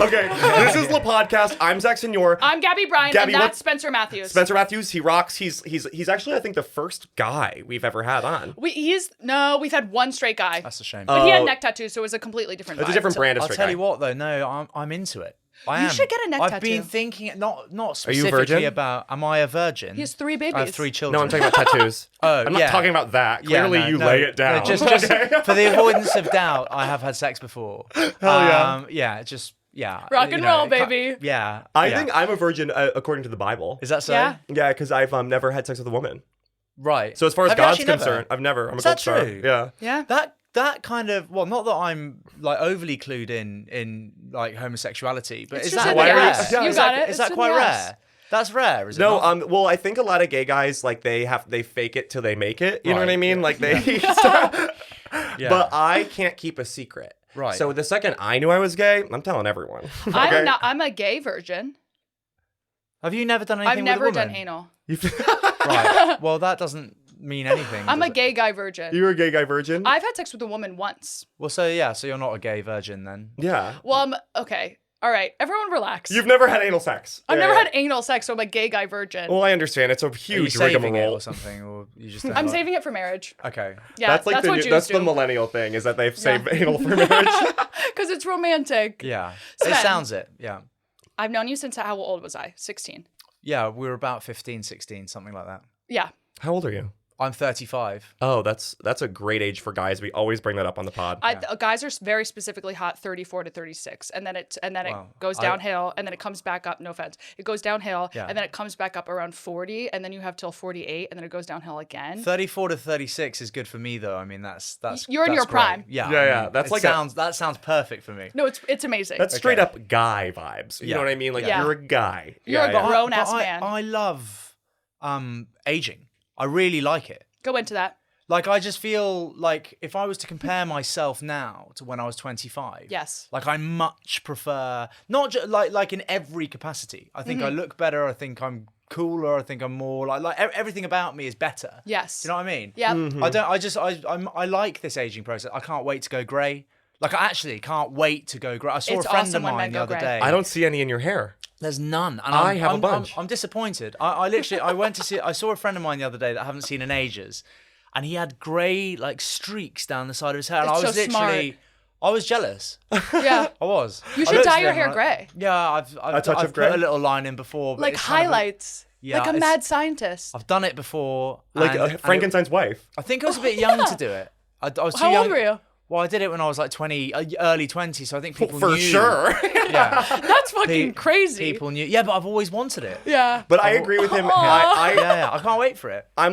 Okay, this is the podcast. I'm Zach Senior. I'm Gabby Bryant, Gabby, and that's Spencer Matthews. Spencer Matthews, he rocks. He's actually, I think, the first guy we've ever had on. We've had one straight guy. That's a shame. But he had neck tattoos, so it was a completely different vibe. It's a different brand of I'll straight tell guy. you what, though. No, I'm into it. I am. You should get a neck I've tattoo. been thinking, not Are you a virgin? specifically about, am I a virgin? He has 3 babies. I have 3 children. No, I'm talking about tattoos. Oh, I'm not yeah. talking about that. Clearly, Yeah, you no, lay it down. No, just for the avoidance of doubt, I have had sex before. Hell yeah. Yeah. Rock and roll, baby. Yeah. I think I'm a virgin according to the Bible. Is that so? Yeah. Yeah, because I've never had sex with a woman. Right. So as far as Have you God's actually never? concerned, I've never. I'm a Is gold that star. true? Yeah. Yeah. That kind of, well, not that I'm like overly clued in like homosexuality, but It's is just that in the rare? ass. Yeah, You is got that- it. Is It's that in quite the ass. rare? That's rare, is it? No, not? well, I think a lot of gay guys like they fake it till they make it. You know what I Right, mean? yeah. Like they. Yeah. But I can't keep a secret. Right. So the second I knew I was gay, I'm telling everyone. Okay? I'm a gay virgin. Have you never done anything I've with a never woman? done anal. Right. Well, that doesn't mean anything. I'm does a it? gay guy virgin. You're a gay guy virgin? I've had sex with a woman once. Well, so you're not a gay virgin then. Yeah. Well, okay. All right. Everyone relax. You've never had anal sex. I've Yeah, never yeah. had anal sex, so I'm a gay guy virgin. Well, I understand. It's a Are you huge saving it rigmarole. or something, or you just? Don't I'm like- saving it for marriage. Okay. Yeah, That's like what Jews that's do. the millennial thing is that they've saved anal for marriage. Because it's romantic. Yeah. Sven. It sounds it. Yeah. I've known you since, how old was I? 16. Yeah, we were about 15, 16, something like that. Yeah. How old are you? I'm 35. Oh, that's a great age for guys. We always bring that up on the pod. Guys are very specifically hot 34 to 36, and then it Wow. goes downhill, and then it comes back up. No offense, it goes downhill, Yeah. and then it comes back up around 40, and then you have till 48, and then it goes downhill again. 34 to 36 is good for me though. I mean, that's You're in that's your great. prime. Yeah. Yeah, I yeah, mean, that's it like that sounds perfect for me. No, it's amazing. That's straight up guy vibes. You Yeah. know what I mean? Like Yeah. you're a guy. You're a yeah. grown But ass man. I love aging. I really like it. Go into that. Like, I just feel like if I was to compare myself now to when I was 25, Yes. like I much prefer, not just like in every capacity. I think I look better. I think I'm cooler. I think I'm more like everything about me is better. Yes. Do you know what I mean? Yeah. I like this aging process. I can't wait to go grey. Like, I actually can't wait to go grey. I saw It's a friend awesome of when mine men the go other grey. day. I don't see any in your hair. There's none. And I have a bunch. I'm disappointed. I literally, I saw a friend of mine the other day that I haven't seen in ages, and he had grey like streaks down the side of his hair, and It's I was so literally, I was jealous. Yeah. I was. You I should looked dye at your him hair and grey. Yeah, I've touch of put grey? a little line in before, but Like it's kind of highlights. Yeah, like a it's- mad scientist. I've done it before. Like and Frankenstein's wife. I think I was a bit young to do it. I was too How young. old were you? Well, I did it when I was like 20, early 20s, so I think people For knew. sure. Yeah. That's fucking crazy. People knew. Yeah, but I've always wanted it. Yeah. But I agree with him. Yeah, I can't wait for it. I'm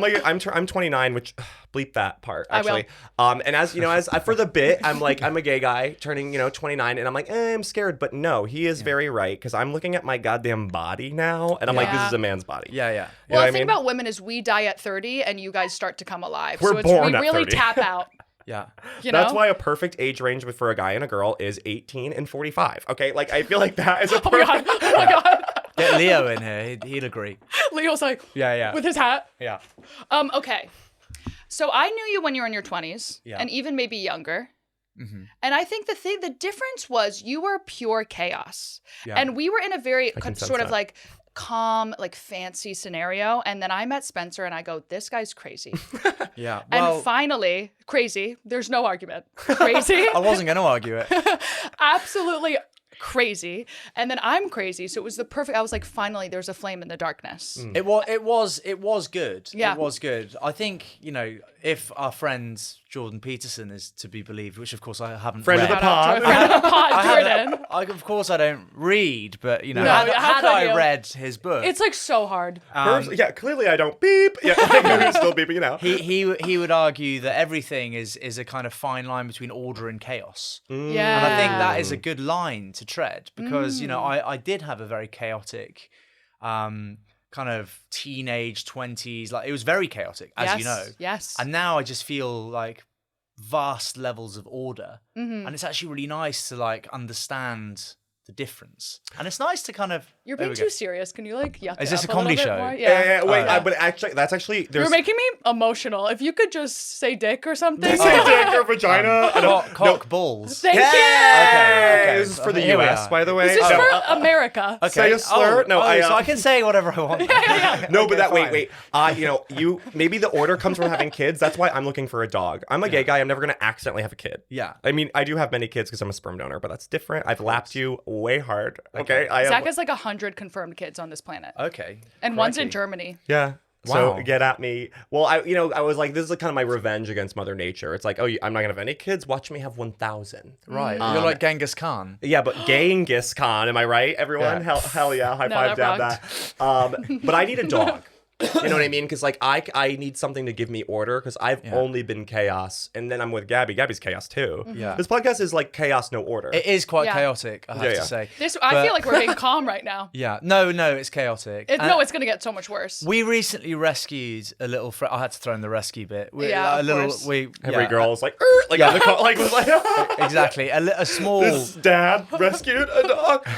29, which bleep that part I will. actually. And as you know, as for the bit, I'm a gay guy turning 29, and I'm like, I'm scared. But no, he is very right because I'm looking at my goddamn body now, and I'm like, Yeah. this is a man's body. Yeah, yeah. You know Well, what the I thing mean? about women is we die at 30 and you guys start to come alive. We're so born we at really 30. tap out. Yeah. You know? That's why a perfect age range for a guy and a girl is 18 and 45. Okay, like I feel like that is a Oh my god. perfect. Oh my god. Get Leo in here. He'd agree. Leo's like, Yeah, yeah. with his hat. Yeah. Okay. So I knew you when you were in your 20s Yeah. and even maybe younger. Mm-hmm. And I think the difference was you were pure chaos. Yeah. And we were in a very can sense sort of that. like calm, like fancy scenario. And then I met Spencer and I go, this guy's crazy. Yeah. And Well, finally, crazy. There's no argument. Crazy. I wasn't going to argue it. Absolutely crazy. And then I'm crazy. So it was the perfect. I was like, finally, there's a flame in the darkness. It was good. Yeah. It was good. I think, if our friend Jordan Peterson is to be believed, which of course I haven't Friend of read. the Shout out to pod. a friend of the pod, Jordan. Of course I don't read, but No, had how could I you? read his book, It's like so hard. Yeah, clearly I don't beep. Yeah, like, still beeping, he would argue that everything is a kind of fine line between order and chaos. Yeah. And I think that is a good line to tread because, I did have a very chaotic kind of teenage 20s. Like, it was very chaotic, as you know. Yes. And now I just feel like vast levels of order. And it's actually really nice to like understand the difference. And it's nice to kind of... You're there being we too go. serious. Can you like yuck Is it this up a comedy little bit show? more? Yeah. Wait, yeah. but actually, that's actually there's You're making me emotional. If you could just say dick or something. say dick or vagina. I don't- Cock balls. Thank you. Okay. This is All for the Here we U.S., are. by the way. This is No, for America. Okay. Say a slur? No, so I can say whatever I want. No, but Okay, wait. You maybe the order comes from having kids. That's why I'm looking for a dog. I'm a gay guy. I'm never gonna accidentally have a kid. Yeah. I mean, I do have many kids because I'm a sperm donor, but that's different. I've lapped you way hard. Okay. I Zach have. has like 100 confirmed kids on this planet, Okay. and one's in Crikey. Germany. Yeah. Wow. So get at me. Well, I was like, this is kind of my revenge against Mother Nature. It's like, oh, I'm not gonna have any kids. Watch me have 1,000. Right. You're like Genghis Khan. Yeah, but Genghis Khan, am I right, everyone? Yeah. Hell yeah, high No, five, that dab that. But I need a dog. You know what I mean? Because like I need something to give me order because I've only been chaos, and then I'm with Gabby. Gabby's chaos too. Yeah. This podcast is like chaos, no order. It is quite Yeah. chaotic, I have Yeah, to yeah. say. I feel like we're being calm right now. Yeah. No, it's chaotic. It's gonna get so much worse. We recently rescued a little. I had to throw in the rescue bit. Yeah, of course. Every yeah, girl's like, like on the call, like was like, exactly. A small, this dad rescued a dog.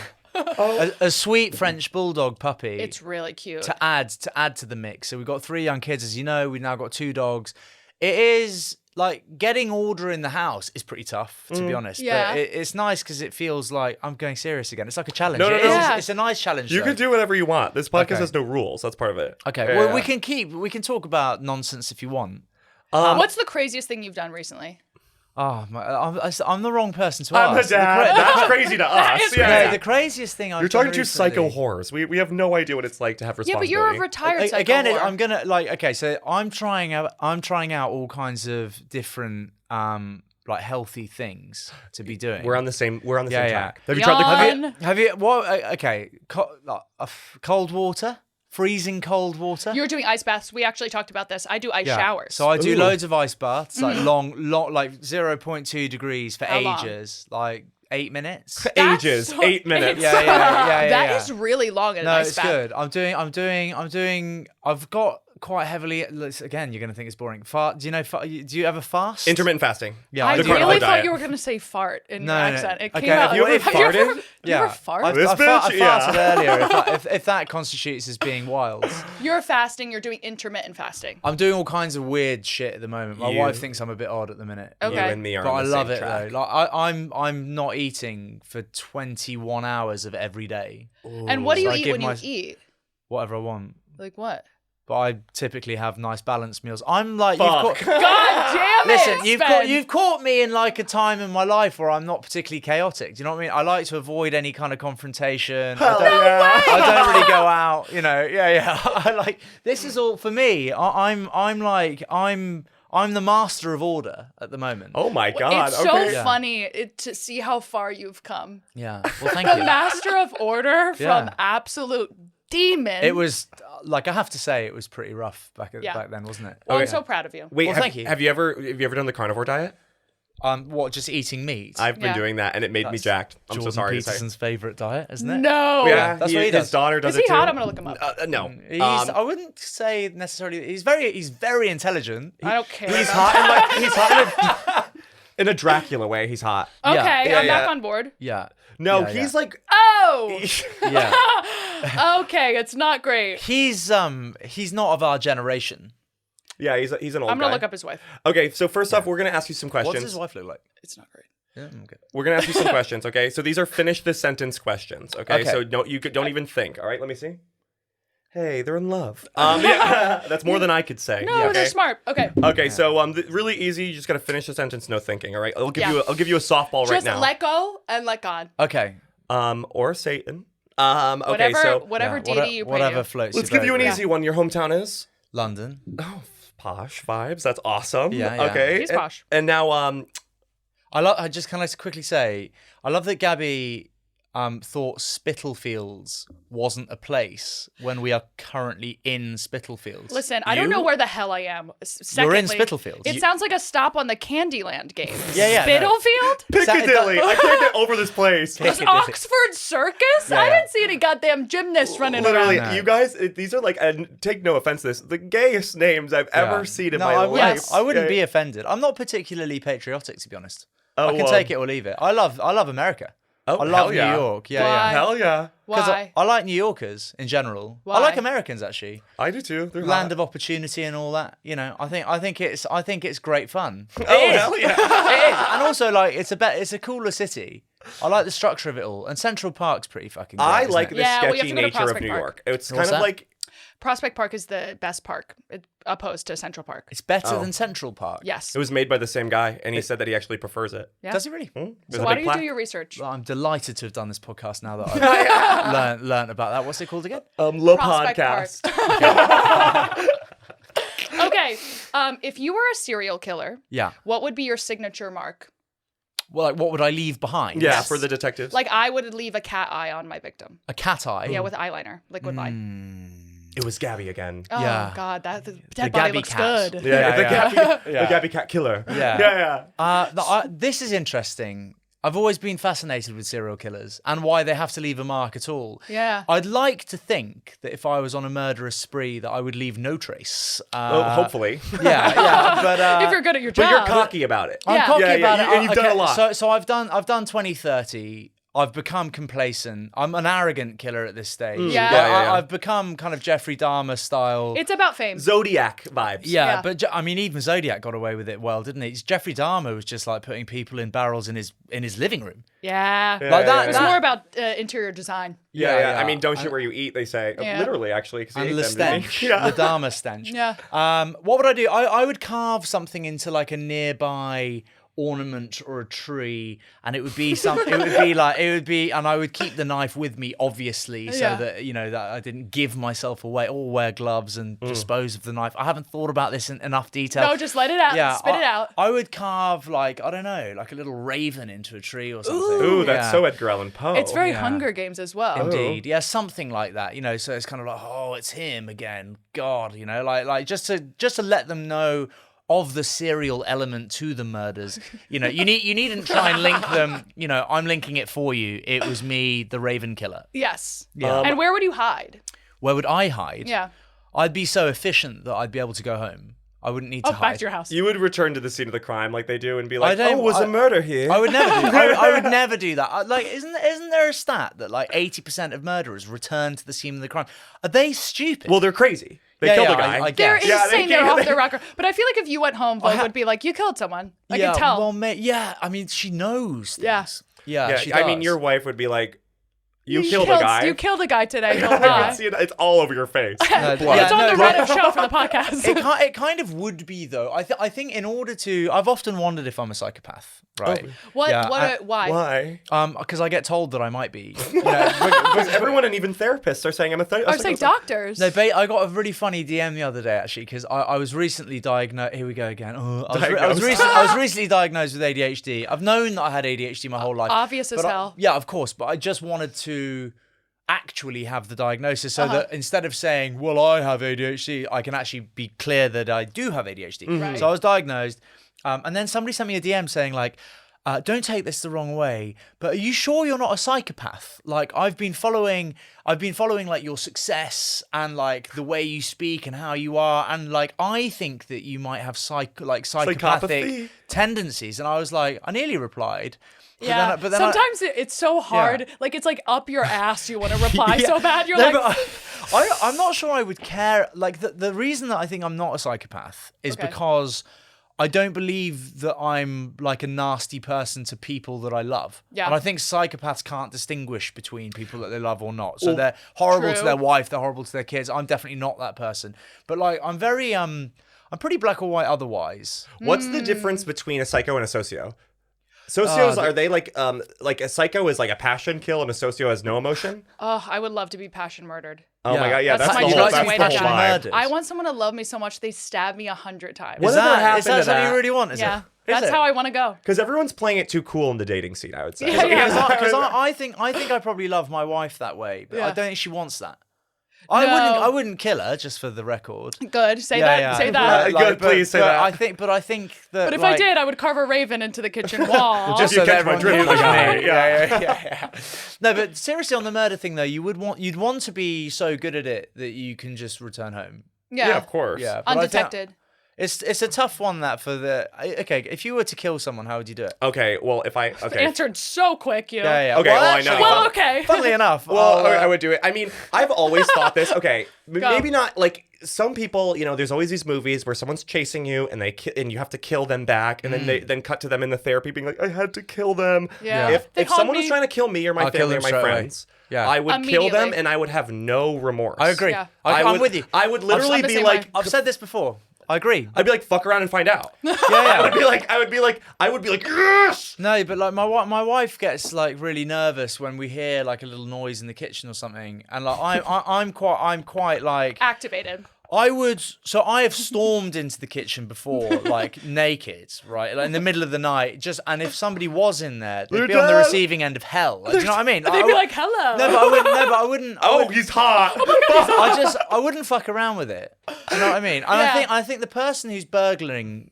a sweet French bulldog puppy. It's really cute. to add to the mix. So we've got 3 young kids, as you know. We've now got 2 dogs. It is like getting order in the house is pretty tough, to be honest. Yeah. But it's nice because it feels like I'm going serious again. It's like a challenge. No. It's a nice challenge. You though. can do whatever you want. This podcast Okay. has no rules. That's part of it. Okay. Yeah, Well, yeah. we can talk about nonsense if you want. What's the craziest thing you've done recently? Oh, I'm the wrong person to I'm the ask. dad. That's crazy to us. is Yeah, No, yeah. the craziest thing I've You're talking done to psycho recently- horrors. We have no idea what it's like to have Yeah, but responsibility. you're a retired psycho Again, whore. I'm gonna okay. So I'm trying out all kinds of different like healthy things to be doing. We're on the same Yeah, yeah. track. Have you tried the Yawn. Have you what? Okay, cold water, freezing cold water. You're doing ice baths. We actually talked about this. I do ice Yeah. showers. So I do Ooh. loads of ice baths, like long, like 0.2 degrees for How long? ages, like 8 minutes. That's ages, so- 8 minutes. Yeah, yeah. That is really long in an No, ice it's bath. good. I've got quite heavily. Again, you're gonna think it's boring. Do you ever fast? Intermittent fasting. Yeah, I I The do. carnivore really thought diet. you were going to say fart in No, your no. accent. It Okay, came out. have you ever farted? You ever fart? This I bitch? Yeah. farted earlier. If that constitutes as being wild, You're fasting. You're doing intermittent fasting. I'm doing all kinds of weird shit at the moment. My You- wife thinks I'm a bit odd at the minute. Okay. You and me are But on I the love same it track. though. Like I'm not eating for 21 hours of every day, And what do you So I eat give when my- you eat? whatever I want. Like what? But I typically have nice balanced meals. I'm like, Fuck. God damn it! listen, Sven. you've caught me in like a time in my life where I'm not particularly chaotic. Do you know what I mean? I like to avoid any kind of confrontation. I don't really go out. Yeah. I like this is all for me. I'm the master of order at the moment. Oh my god. It's okay. so funny to see how far you've come. Yeah. Well, thank The you. master of order from Yeah. absolute demon. It was like I have to say it was pretty rough back then, wasn't it? Well, I'm Okay. so proud of you. Wait, Well, thank you. Have you ever done the carnivore diet? What? Just eating meat? I've been Yeah. doing that, and it made me That's jacked. I'm Jordan so sorry Peterson's favorite diet, isn't it? No. to say. that's what he does. His daughter does Is it he too. hot? I'm gonna look him up. No. I wouldn't say necessarily. He's very intelligent. I don't care. He's about hot. He's hot in a Dracula way. He's hot. that. Okay, Yeah, I'm back yeah. on board. Yeah. No, Yeah, he's yeah. like. Oh. Yeah. Okay, it's not great. He's not of our generation. Yeah, he's an old I'm gonna guy. look up his wife. Okay, so first off, we're gonna ask you some questions. What does his wife look like? It's not great. Yeah, okay. We're gonna ask you some questions. Okay, so these are finish the sentence questions. Okay, Okay. so don't even think. All right, let me see. Hey, they're in love. Yeah, that's more than I could say. No, okay? they're smart. Okay. Okay, so really easy. You just gotta finish the sentence, no thinking. All right, I'll give you a softball right Just now. let go and let God. Okay. Or Satan. Okay, Whatever, so whatever Yeah, deity you pray whatever to. floats. let's your give you an boat. easy one. Your hometown is London. posh vibes. That's awesome. Yeah, yeah. Okay, He's posh. And now I just kind of quickly say, I love that Gabby thought Spitalfields wasn't a place when we are currently in Spitalfields. Listen, I don't know where the hell I am. You're in Secondly, Spitalfields. It sounds like a stop on the Candyland game. Yeah, no. Spitalfield? Piccadilly. I can't get over this place. Was Oxford Circus? I didn't see any goddamn gymnasts running Literally, around. No. you guys, these are like, and take no offense to this, the gayest names I've ever seen in my I life. wouldn't, Yes. I wouldn't Okay. be offended. I'm not particularly patriotic, to be honest. Oh, I can well. take it or leave it. I love America. Oh, I love hell New yeah. York. Yeah, Why? yeah. Hell yeah. Because Why? I like New Yorkers in general. Why? I like Americans actually. I do too. They're Land hot. of opportunity and all that. I think it's great fun. Oh, hell yeah. It is. And also like it's a cooler city. I like the structure of it all, and Central Park's pretty fucking good. I isn't like it? the Yeah, well, you have sketchy to go to nature of Prospect New Park. York. It's What's kind of that? like Prospect Park is the best park, opposed to Central Park. It's better Oh. than Central Park. Yes. it was made by the same guy, and he said that he actually prefers it. Yeah. Does it really? There's So a why big don't you do plaque. your research? Well, I'm delighted to have done this podcast now that I've learned about that. What's it called again? Le Prospect podcast. Okay. If you were a serial killer, Yeah. what would be your signature mark? Well, like, what would I leave behind? Yeah, for the detectives. Like I would leave a cat eye on my victim. A cat eye. Yeah, with eyeliner, liquid eye. It was Gabby again. Oh Yeah. God, the dead body Gabby looks cat. good. Yeah, the yeah. Gabby cat killer. Yeah. yeah. This is interesting. I've always been fascinated with serial killers and why they have to leave a mark at all. Yeah. I'd like to think that if I was on a murderous spree, that I would leave no trace. Hopefully. Yeah, but If you're good at your job. But you're cocky about it. I'm Yeah. cocky Yeah, about it. and you've done a lot. So I've done 20, 30. I've become complacent. I'm an arrogant killer at this stage. Yeah. Yeah. I've become kind of Jeffrey Dahmer style. It's about fame. Zodiac vibes. Yeah. But I mean, even Zodiac got away with it well, didn't he? Jeffrey Dahmer was just like putting people in barrels in his living room. Yeah. Like that. It was that- more about interior design. Yeah. Yeah. I mean, don't shit where you eat, they say. Yeah. Literally, actually. 'Cause he And ate the them, didn't stench, he? Yeah. the Dahmer stench. Yeah. What would I do? I would carve something into like a nearby ornament or a tree, and it would be and I would keep the knife with me, obviously, so Yeah. that that I didn't give myself away, or wear gloves and dispose of the knife. I haven't thought about this in enough detail. No, just let it out. Spit it out. I would carve like I don't know, like a little raven into a tree or something. Ooh, that's Yeah. so Edgar Allan Poe. It's very yeah. Hunger Games as well. Indeed, yeah, something like that, so it's kind of like, oh, it's him again, God, like just to let them know of the serial element to the murders. You needn't try and link them. I'm linking it for you. It was me, the Raven Killer. Yes. Yeah. And where would you hide? Where would I hide? Yeah. I'd be so efficient that I'd be able to go home. I wouldn't need to hide. Back to your house. You would return to the scene of the crime like they do and be like, don't- was a murder here. I would never do. I would never do that. Isn't there a stat that like 80% of murderers return to the scene of the crime? Are they stupid? Well, they're crazy. They Yeah, killed yeah, a guy. I They're guess. Yeah, insane. they They're can't- off their rocker. But I feel like if you went home, Vogue would be like, you killed someone. I can tell. Well, I mean, she knows things. Yeah. Yeah, she I mean, does. your wife would be like, you killed a guy. You killed a guy today. Don't I can lie. see it. It's all over your face. Yeah, It's on no, the but- Reddit show for the podcast. It kind of would be though. I think in order to, I've often wondered if I'm a psychopath, right? Why? Why? Because I get told that I might be. Because everyone and even therapists are saying I'm a I was like doctors. No, I got a really funny DM the other day actually because I was recently diagnosed. Here we go again. I was recently diagnosed with ADHD. I've known that I had ADHD my whole life. Obvious as But hell. Yeah, of course. But I just wanted to actually have the diagnosis so that instead of saying, well, I have ADHD, I can actually be clear that I do have ADHD. Right. So I was diagnosed. And then somebody sent me a DM saying like, don't take this the wrong way, but are you sure you're not a psychopath? Like I've been following like your success and like the way you speak and how you are, and like I think that you might have psychopathic Psychopathy. tendencies. And I was like, I nearly replied. Yeah. But then Sometimes it's so hard. Yeah. Like it's like up your ass. You want to reply Yeah. so bad. You're No, like, but I'm not sure I would care. Like the reason that I think I'm not a psychopath is Okay. because I don't believe that I'm like a nasty person to people that I love. Yeah. And I think psychopaths can't distinguish between people that they love or not. So they're horrible to True. their wife, they're horrible to their kids. I'm definitely not that person. But like I'm very I'm pretty black or white otherwise. What's the difference between a psycho and a socio? Socios, are they like a psycho is like a passion kill and a socio has no emotion? oh, I would love to be passion murdered. Oh my god, yeah, That's that's my the choice whole, of way that's to the whole die. vibe. Murdered. I want someone to love me so much they stab me 100 times. What Is Whatever that happened to something that? you really want? Is Yeah. it? That's Is it? how I want to go. Because everyone's playing it too cool in the dating scene, I would say. Yeah. Because I think I probably love my wife that way, but I Yeah. don't think she wants that. No. I wouldn't kill her, just for the record. Good. Say Yeah, that. yeah. Say that. Good, please say that. I think that. But if like, I did, I would carve a raven into the kitchen wall. Just so you catch that my drift, everyone knew like, it was me. yeah. Yeah. No, but seriously, on the murder thing though, you'd want to be so good at it that you can just return home. Yeah, of course. Yeah, but I think Undetected. It's a tough one that for the okay. If you were to kill someone, how would you do it? Okay, well, if I okay. Answered so quick, you. Yeah. Okay, well, I know. actually, Well, okay. Funnily enough, Well, I'll, I would do it. I mean, I've always thought this. Okay, maybe not like some people, there's always these movies where someone's chasing you and and you have to kill them back, and then they then cut to them in the therapy being like, I had to kill them. Yeah. If someone was trying to kill me or my I'll kill family or them my straight away. friends, Yeah. I would kill them Immediately. and I would have no remorse. I agree. Yeah. I'm with you. I would literally I'm the be same like, way. I've said this before. I agree. I'd be like, fuck around and find out. Yeah, I would be like, yes. No, but like my wife gets like really nervous when we hear like a little noise in the kitchen or something, and like I'm quite like Activated. I have stormed into the kitchen before, like naked, right, like in the middle of the night, and if somebody was in there, they'd be on the receiving end of hell. Like, do you know what I mean? They'd be like, hello. No, but I wouldn't. Oh, he's hot. I wouldn't fuck around with it. Do you know what I mean? And Yeah. I think the person who's burglaring,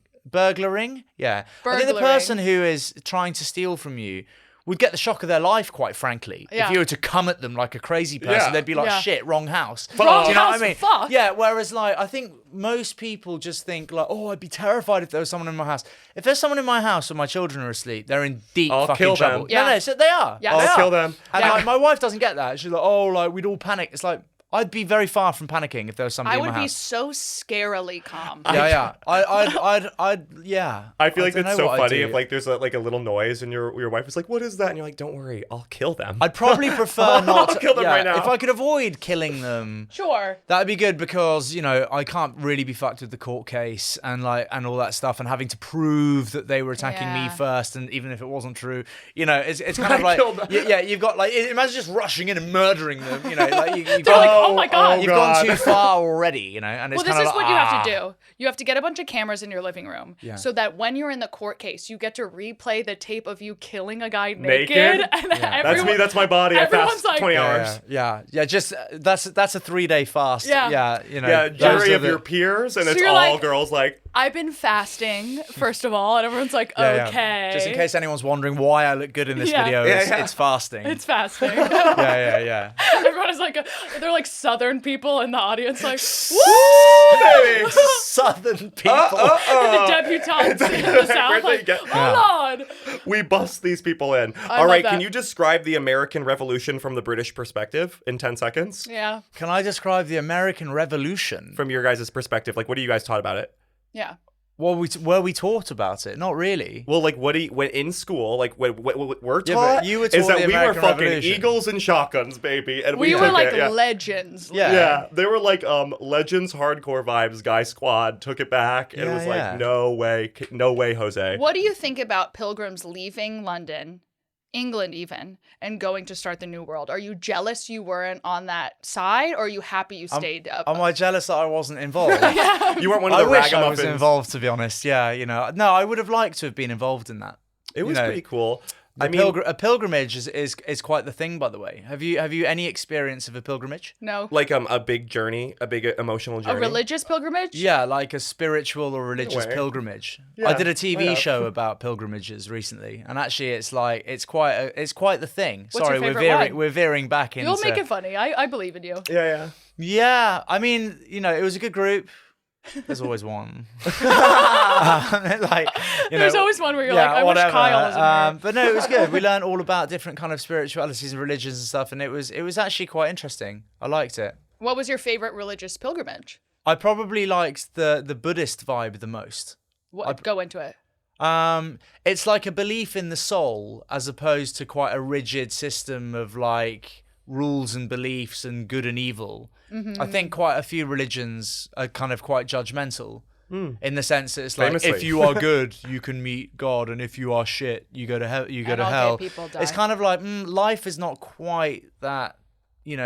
yeah. I think the Burglaring. person who is trying to steal from you would get the shock of their life, quite frankly. Yeah. If you were to come at them like a crazy person, Yeah. they'd be like, Yeah. shit, wrong house. Wrong Do you know house, what I mean? fuck. Yeah, whereas like, I think most people just think like, oh, I'd be terrified if there was someone in my house. If there's someone in my house and my children are asleep, they're in deep I'll fucking kill trouble. them. Yeah. No, so they are. Yeah. They I'll are. kill them. And Yeah. like, my wife doesn't get that. She's like, oh, like we'd all panic. It's like, I'd be very far from panicking if there was somebody I in my would be house. so scarily calm. Yeah. I'd, yeah. I feel like don't that's know so what I'd funny do. if like there's like a little noise and your wife is like, what is that? And you're like, don't worry, I'll kill them. I'd probably prefer not to I'll kill them right now. If I could avoid killing them, Sure. that'd be good because, I can't really be fucked with the court case and all that stuff and having to prove that they were attacking me Yeah. first, and even if it wasn't true, it's kind of I like killed them. you've got like, imagine just rushing in and murdering them, you've They're like, got, oh my God. you've gone too far already, and it's Well, this kind is of like, what you have to do. You have to get a bunch of cameras in your living room Yeah. so that when you're in the court case, you get to replay the tape of you killing a guy Naked? naked. And That's me. That's my body. I everyone's fast like- 20 Yeah, hours. yeah. Just that's a 3-day fast. Yeah. Yeah, Yeah, those jury are of the- your peers, and So it's you're all like- girls like, I've been fasting, first of all, and everyone's like, Yeah. okay. Just in case anyone's wondering why I look good in this Yeah. video, Yeah, it's, yeah. it's fasting. It's fasting. yeah. Everyone is like, they're like Southern people in the audience, like, baby. Southern people. the debutantes in the South, Where'd they like, get- oh Lord. We bust these people in. I All love right, that. can you describe the American Revolution from the British perspective in 10 seconds? Yeah. Can I describe the American Revolution? From your guys' perspective, like, what do you guys taught about it? Yeah. Well, were we taught about it? Not really. Well, like, what do you, when in school, like, what we're Yeah, taught but you were is taught that the we were American fucking Revolution. eagles and shotguns, baby, and We took were like it, yeah. legends. Yeah. Yeah, they were like Legends hardcore vibes. Guy Squad took it back, and it Yeah, was yeah. like, no way, Jose. What do you think about pilgrims leaving London, England even, and going to start the New World? Are you jealous you weren't on that side, or are you happy you stayed up? Am I jealous that I wasn't involved? You weren't one of I the wish I was ragamuffins. involved, to be honest. Yeah, no, I would have liked to have been involved in that. It was You know, pretty cool. The I mean, a pilgrimage is quite the thing, by the way. Have you any experience of a pilgrimage? No. like a big journey, a big emotional A journey. religious pilgrimage? Yeah, like a spiritual or religious way. pilgrimage. Yeah, I did a I TV have. show about pilgrimages recently, and actually, it's quite the thing. What's your Sorry, favorite one? we're veering back into. You'll make it funny. I believe in you. Yeah. Yeah, I mean, it was a good group. There's always one. There's always one where you're like, I wish Kyle was in here. But no, it was good. We learned all about different kind of spiritualities and religions and stuff, and it was actually quite interesting. I liked it. What was your favorite religious pilgrimage? I probably liked the Buddhist vibe the most. Go into it. It's like a belief in the soul as opposed to quite a rigid system of like rules and beliefs and good and evil. I think quite a few religions are kind of quite judgmental in the sense that it's like, Famously. if you are good, you can meet God, and if you are shit, you go to hell. You go And to all gay hell. people die. It's kind of like life is not quite that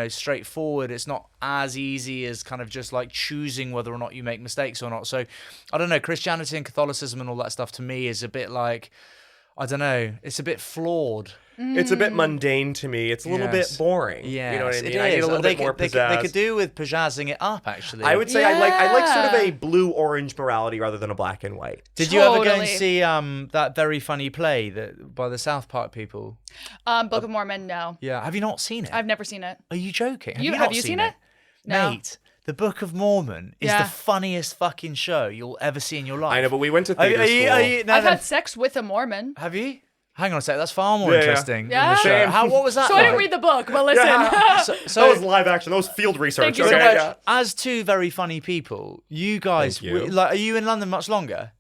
straightforward. It's not as easy as kind of just like choosing whether or not you make mistakes or not. So I don't know, Christianity and Catholicism and all that stuff to me is a bit like, I don't know, it's a bit flawed. It's a bit mundane to me. It's a little Yes. bit boring. Yeah, You know what I mean? it I need is. a little They bit more could- pizzazz. They could do with pizzazzing it up, actually. I would say I like sort of Yeah. a blue-orange morality rather than a black and white. Did you ever go and Totally. see that very funny play by the South Park people? Book of Mormon, no. Yeah, have you not seen it? I've never seen it. Are you joking? Have not you seen it? No. Mate, the Book of Mormon is Yeah. the funniest fucking show you'll ever see in your life. I know, but we went to theater school. I've had sex with a Mormon. Have you? Hang on a sec. That's far more Yeah, yeah. interesting Yeah. than the show. Same. What was that? So I didn't like? read the book, but listen. That was live action. That was field research. Thank you Okay, so much. yeah. As two very funny people, you guys, Thank you. like, are you in London much longer?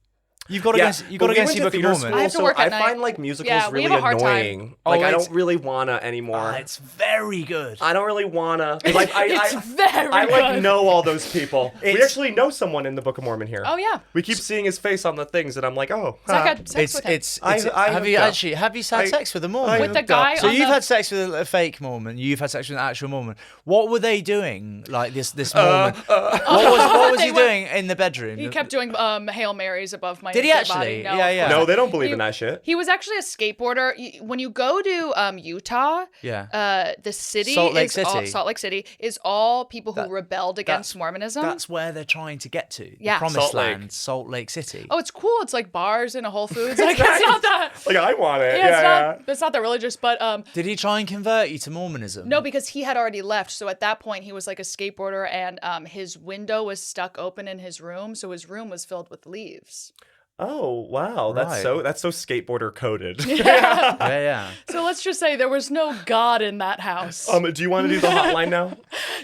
You've got to Yeah, go. You got to but go we and went see to Book of theater Mormon. school, I have to so work at I night. find like musicals Yeah, we really have a hard time. annoying. Oh, Like I it's- don't really wanna anymore. It's very good. I don't really wanna. Like It's very I like good. know all those people. We It's- actually know someone in the Book of Mormon here. Oh, yeah. We keep seeing his face on the things, and I'm like, oh. Zach huh. had sex with him. Have you hooked up. had sex with a Mormon? With the hooked up. guy So on you've the... had sex with a fake Mormon. You've had sex with an actual Mormon. What were they doing? Like this Mormon. What was They he were- doing in the bedroom? He kept doing Hail Marys above my Did he dead actually? body. No, Yeah, of yeah. course No, not. they don't believe in that shit. He was actually a skateboarder. When you go to Utah, Yeah. the city Salt Lake is all, City. Salt Lake City is all people who rebelled against Mormonism. That's where they're trying to get to. Yeah. The promised Salt Lake. land, Salt Lake City. Oh, it's cool. It's like bars and a Whole Foods. Like it's not that. Like I want it. Yeah, Yeah, it's not that religious, but Did he try and convert you to Mormonism? no, because he had already left. So at that point, he was like a skateboarder, and his window was stuck open in his room, so his room was filled with leaves. Oh wow, Right. that's so skateboarder coded. Yeah. So let's just say there was no God in that house. Do you want to do the hotline now?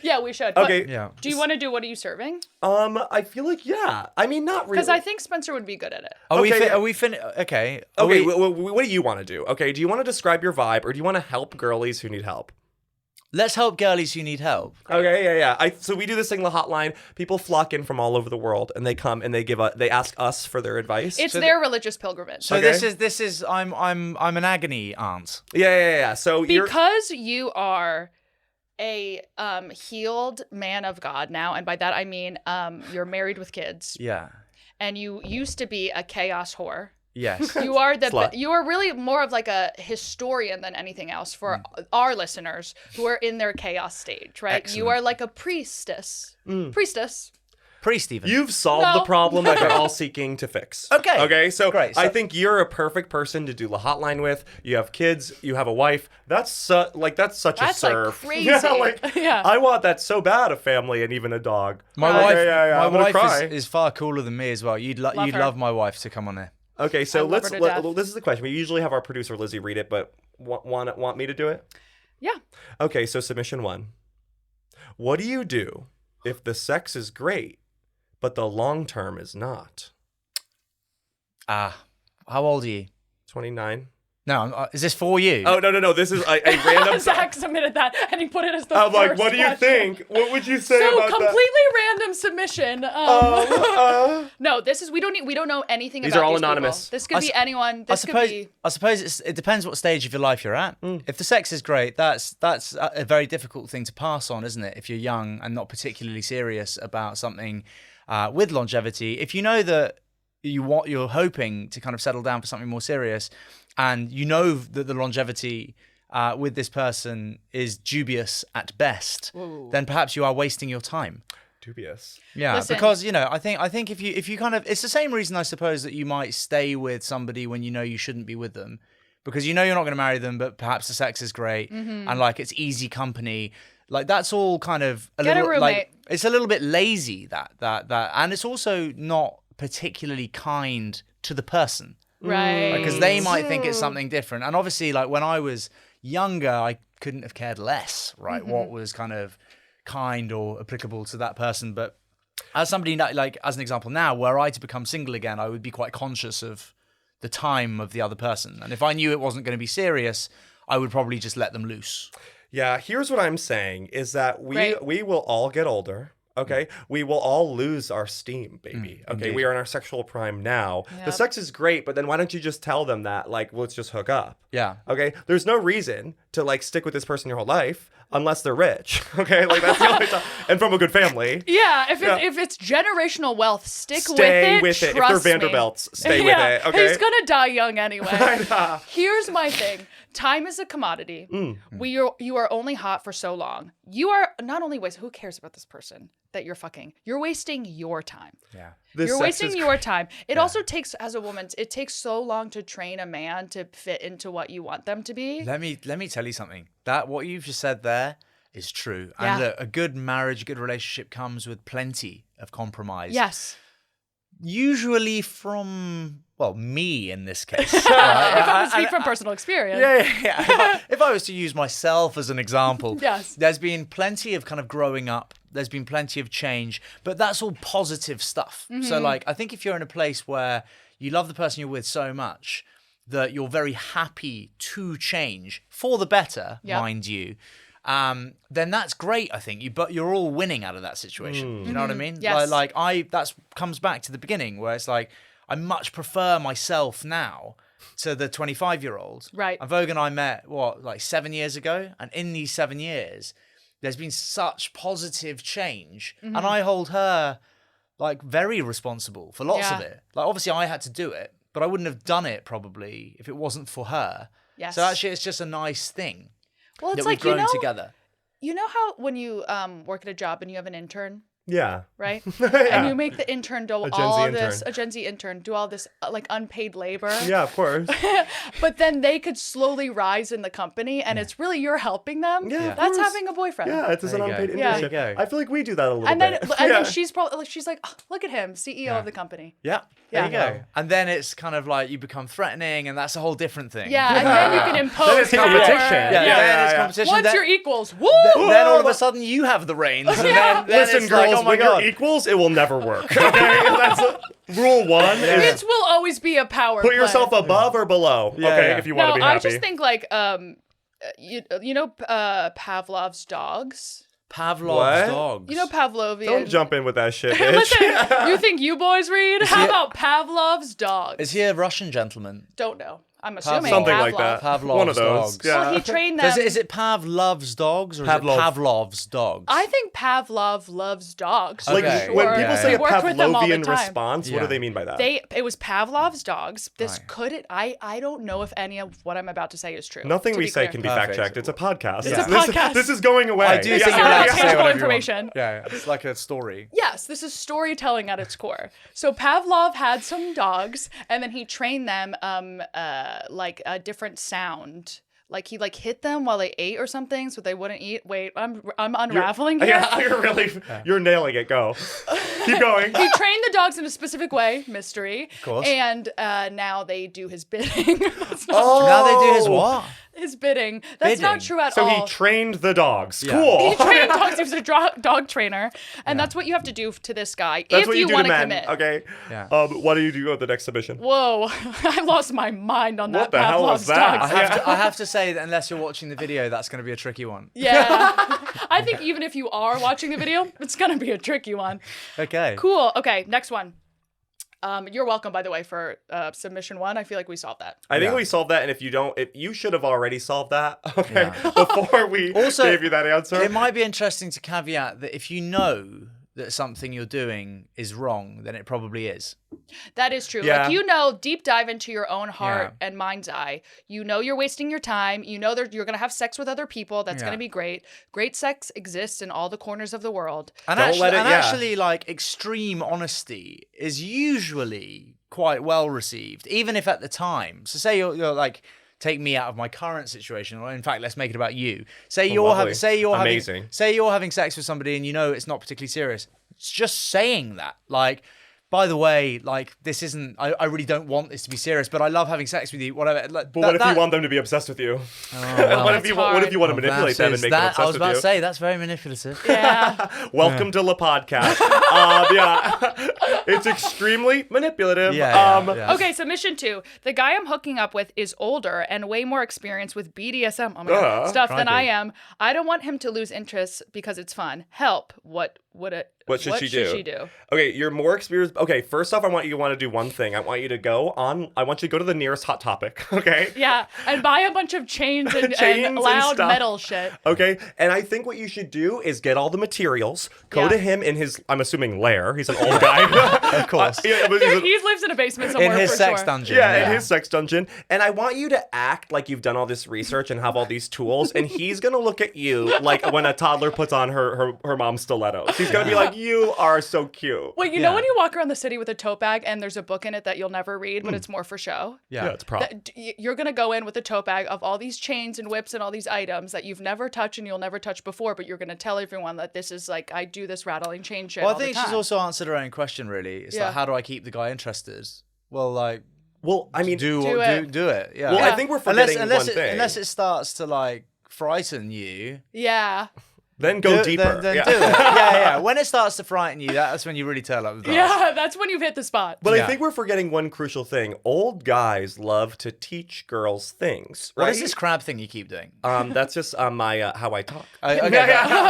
Yeah, we should. Okay. Yeah. Do you want to do what are you serving? I feel like yeah. I mean, not really. Because I think Spencer would be good at it. Are we? Okay, yeah. Are we finished? Okay. Okay, what do you want to do? Okay, do you want to describe your vibe, or do you want to help girlies who need help? Let's help girlies who need help. Okay, yeah. So we do this thing, the hotline. People flock in from all over the world, and they come and they ask us for their advice. It's their religious pilgrimage. So Okay. this is I'm an agony aunt. Yeah. So Because you are a healed man of God now, and by that I mean you're married with kids, Yeah. and you used to be a chaos whore. Yes. You are Slut. you are really more of like a historian than anything else for our listeners who are in their chaos stage, right? Excellent. You are like a priestess. Priestess. Priest even. You've solved No. the problem that we're all seeking to fix. Okay. So, Great. I think you're a perfect person to do the hotline with. You have kids. You have a wife. That's such a That's, like, serve. crazy. Yeah, Yeah. I want that so bad. A family and even a dog. My Right. wife, Yeah. my I'm gonna wife cry. is far cooler than me as well. You'd Love you'd her. love my wife to come on here. Okay, so I love her to death. this is the question. We usually have our producer Lizzie read it, but want me to do it? Yeah. Okay, so submission 1. What do you do if the sex is great, but the long term is not? How old are you? 29. No, is this for you? Oh no! This is a random. Zach submitted that, and he put it as the I'm like, first what do you question. think? What would you say So about completely random submission. that? No, this is we don't know anything These about are all these people. anonymous. This could be anyone. I This could suppose. be. I suppose it depends what stage of your life you're at. If the sex is great, that's a very difficult thing to pass on, isn't it? If you're young and not particularly serious about something with longevity, if you know that you're hoping to kind of settle down for something more serious, and you know that the longevity with this person is dubious at best, then perhaps you are wasting your time. Dubious. Yeah, Listen. because I think if you kind of, it's the same reason I suppose that you might stay with somebody when you know you shouldn't be with them, because you know you're not going to marry them, but perhaps the sex is great and like it's easy company. Like that's all kind of Get a roommate. like it's a little bit lazy that and it's also not particularly kind to the person. Right. Because they might think it's something different. And obviously, like when I was younger, I couldn't have cared less, right? What was kind of kind or applicable to that person. But as somebody, like as an example now, were I to become single again, I would be quite conscious of the time of the other person. And if I knew it wasn't going to be serious, I would probably just let them loose. Yeah, here's what I'm saying is that Great. we will all get older. Okay, we will all lose our steam, baby. Okay, indeed. we are in our sexual prime now. The Yep. sex is great, but then why don't you just tell them that, like, let's just hook up? Yeah. Okay, there's no reason to like stick with this person your whole life unless they're rich. Okay, like that's the only time, and from a good family. Yeah, Yeah. if it's generational wealth, Stay with it. If they're Trust me. Vanderbilts, stay Yeah, with it. Okay. He's gonna die young anyway. know. Here's my thing. Time is a commodity. You are only hot for so long. You are not only wasting. Who cares about this person that you're fucking? You're wasting your time. Yeah. This You're sex wasting is your time. It also takes, as a woman, it takes so long to train a man to fit into what you want them to be. Let me tell you something. That what you've just said there is true. And Yeah. look, a good marriage, a good relationship comes with plenty of compromise. Yes. Usually from well, me in this case. If I'm gonna speak from personal experience. Yeah. If I was to use myself as an example, Yes. there's been plenty of kind of growing up. There's been plenty of change, but that's all positive stuff. So like, I think if you're in a place where you love the person you're with so much that you're very happy to change for the better, Yep. mind you, then that's great. I think but you're all winning out of that situation. You know what I mean? Yes. That comes back to the beginning where it's like, I much prefer myself now to the 25-year-old. Right. And Vogue and I met, 7 years ago? And in these 7 years, there's been such positive change. And I hold her, like, very responsible for lots of Yeah. it. Like, obviously, I had to do it, but I wouldn't have done it, probably, if it wasn't for her. Yes. So actually, it's just a nice thing Well, it's that like, we've grown together. You know how when you work at a job and you have an intern, Yeah. right? Yeah. And you make the intern do A Gen Z all intern. this, a Gen Z intern do all this like unpaid labor. Yeah, of course. But then they could slowly rise in the company, and it's really you're helping them. Yeah, of That's course. having a boyfriend. Yeah, it's just an There you go. unpaid Yeah. internship. There you go. I feel like we do that a little And then, bit. and Yeah. then she's like, "Oh, look at him, CEO of the company. Yeah, there you Yeah. go. And then it's kind of like you become threatening, and that's a whole different thing. Yeah, and then you can impose it's competition. power. Yeah, Yeah, then it's yeah. competition. Once then, you're equals, woo! then all of a sudden you have the reins. And then Listen, it's girls, like, oh my when God. you're equals, it will never work. Okay, that's rule one. Is It will always be a power put play. yourself above or below. Yeah, okay, yeah. if you want No, to be I happy. just think like you know Pavlov's dogs. Pavlov's What? dogs. You know Pavlovian. Don't jump in with that shit, bitch. Listen, you think you boys read? How about Pavlov's dogs? Is he a Russian gentleman? Don't know. I'm assuming Something Pavlov. like that. Pavlov's One of those. dogs. Yeah. Well, he trained them. Is it Pavlov's dogs or Pavlov. is it Pavlov's dogs? I think Pavlov loves dogs. Like Okay. for when sure. people Yeah, say yeah. a Work with them all the Pavlovian time. response, what Yeah. do they mean by that? It was Pavlov's dogs. This Right. could it. I don't know if any of what I'm about to say is true. Nothing to we be say clear. can be Perfect. fact checked. It's a podcast. It's a This- podcast. This is going away. I do This think is you're not allowed to say tangible whatever you want. information. Yeah, it's like a story. Yes, this is storytelling at its core. So Pavlov had some dogs, and then he trained them like a different sound. Like he hit them while they ate or something, so they wouldn't eat. Wait, I'm unraveling here. Yeah, you're nailing it. Go. Keep going. He trained the dogs in a specific way, mystery. Of course. And now they do his bidding. That's not Oh. Now they do his what? his bidding. That's not Bidding. true at So all. he trained the dogs. Yeah. Cool. He trained dogs. He was a dog trainer, and that's what you have to do to this guy That's if what you do want to to men. commit. Okay. Yeah. What do you do at the next submission? Whoa, I lost my mind on What that. the hell was Pavlov's that? dogs. I have to say that unless you're watching the video, that's going to be a tricky one. Yeah, I think even if you are watching the video, it's gonna be a tricky one. Okay. Cool. Okay, next one. You're welcome, by the way, for submission 1. I feel like we solved that. I think Yeah. we solved that, and if you should have already solved that, okay, before we Also, gave you that answer. It might be interesting to caveat that if you know that something you're doing is wrong, then it probably is. That is true. Yeah. Like, deep dive into your own heart Yeah. and mind's eye. You know you're wasting your time. You know you're going to have sex with other people. That's Yeah. going to be great. Great sex exists in all the corners of the world. And Don't actually, let it- yeah. actually, like, extreme honesty is usually quite well received, even if at the time. So say you're like, take me out of my current situation, or in fact, let's make it about you. Say you're lovely. having sex with somebody and you know it's not particularly serious. It's just saying that, like, by the way, like, this isn't, I really don't want this to be serious, but I love having sex with you, whatever. Like, but what if you want them to be obsessed with you? well, what if you want to hard. manipulate them and make them obsessed I was with about you? to say, that's very manipulative. Yeah. Welcome to La Podcast. Yeah, it's extremely manipulative. Yeah. Okay, submission 2. The guy I'm hooking up with is older and way more experienced with BDSM stuff than I crikey. am. I don't want him to lose interest because it's fun. Help. What should she do? Okay, you're more experienced. Okay, first off, I want you to do one thing. I want you to go to the nearest Hot Topic, okay? Yeah, and buy a bunch of chains and, Chains and and loud stuff. metal shit. Okay, and I think what you should do is get all the materials, go Yeah. to him in his, I'm assuming, lair. He's an old guy. Of course. Yeah, but he's a- He lives in a basement somewhere In his for sex sure. dungeon. Yeah, in his sex dungeon. And I want you to act like you've done all this research and have all these tools. And he's going to look at you like when a toddler puts on her mom's stilettos. He's going to be like, you are so cute. Wait, you know when you walk around the city with a tote bag and there's a book in it that you'll never read, but it's more for show? Yeah, it's prop. You're going to go in with a tote bag of all these chains and whips and all these items that you've never touched and you'll never touch before, but you're going to tell everyone that this is like, I do this rattling chain shit Well, I all the think time. she's also answered her own question, really. It's Yeah. like, how do I keep the guy interested? Well, like, Well, I mean, do it. Yeah. Well, I think we're forgetting unless one thing. Unless it starts to like frighten you, Yeah. then go deeper. Then Yeah. do it. Yeah. When it starts to frighten you, that's when you really turn up the dial. Yeah, that's when you've hit the spot. But Yeah. I think we're forgetting one crucial thing. Old guys love to teach girls things, right? What is this crab thing you keep doing? That's just my how I talk. Okay,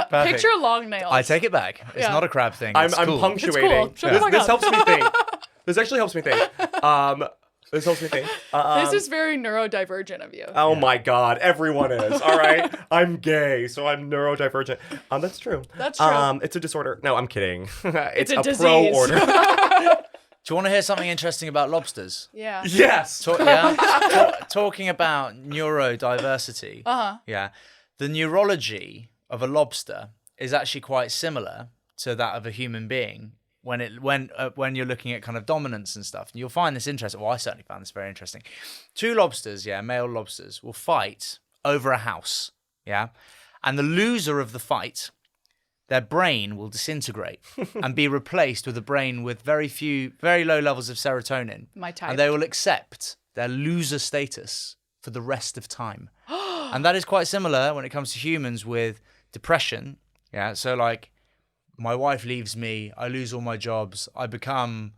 perfect. Picture long nails. I take it back. It's Yeah. not a crab thing. I'm It's cool. punctuating. It's cool. Shut the fuck This up. helps me think. This actually helps me think. This helps me think. This is very neurodivergent of you. Oh my God, everyone is. All right, I'm gay, so I'm neurodivergent. That's true. That's true. It's a disorder. No, I'm kidding. It's a a disease. pro order. Do you want to hear something interesting about lobsters? Yeah. Yes. Talking about neurodiversity. Yeah. The neurology of a lobster is actually quite similar to that of a human being when you're looking at kind of dominance and stuff. And you'll find this interesting. Well, I certainly found this very interesting. Two lobsters, male lobsters, will fight over a house. Yeah. And the loser of the fight, their brain will disintegrate and be replaced with a brain with very low levels of serotonin. My type. And they will accept their loser status for the rest of time. And that is quite similar when it comes to humans with depression. Yeah. So like my wife leaves me, I lose all my jobs, I become,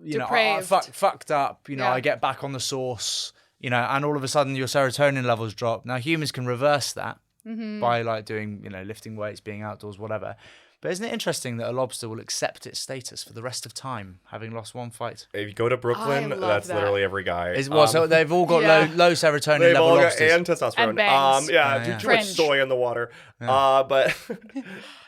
Depraved. fucked up. Yeah. I get back on the sauce, and all of a sudden your serotonin levels drop. Now humans can reverse that by like doing, lifting weights, being outdoors, whatever. But isn't it interesting that a lobster will accept its status for the rest of time, having lost one fight? If you go to Brooklyn, I love that's that. literally every guy. So they've all got Yeah. low serotonin They've level all got lobsters. and testosterone. And bangs. Yeah, too much Cringe. soy in the water. But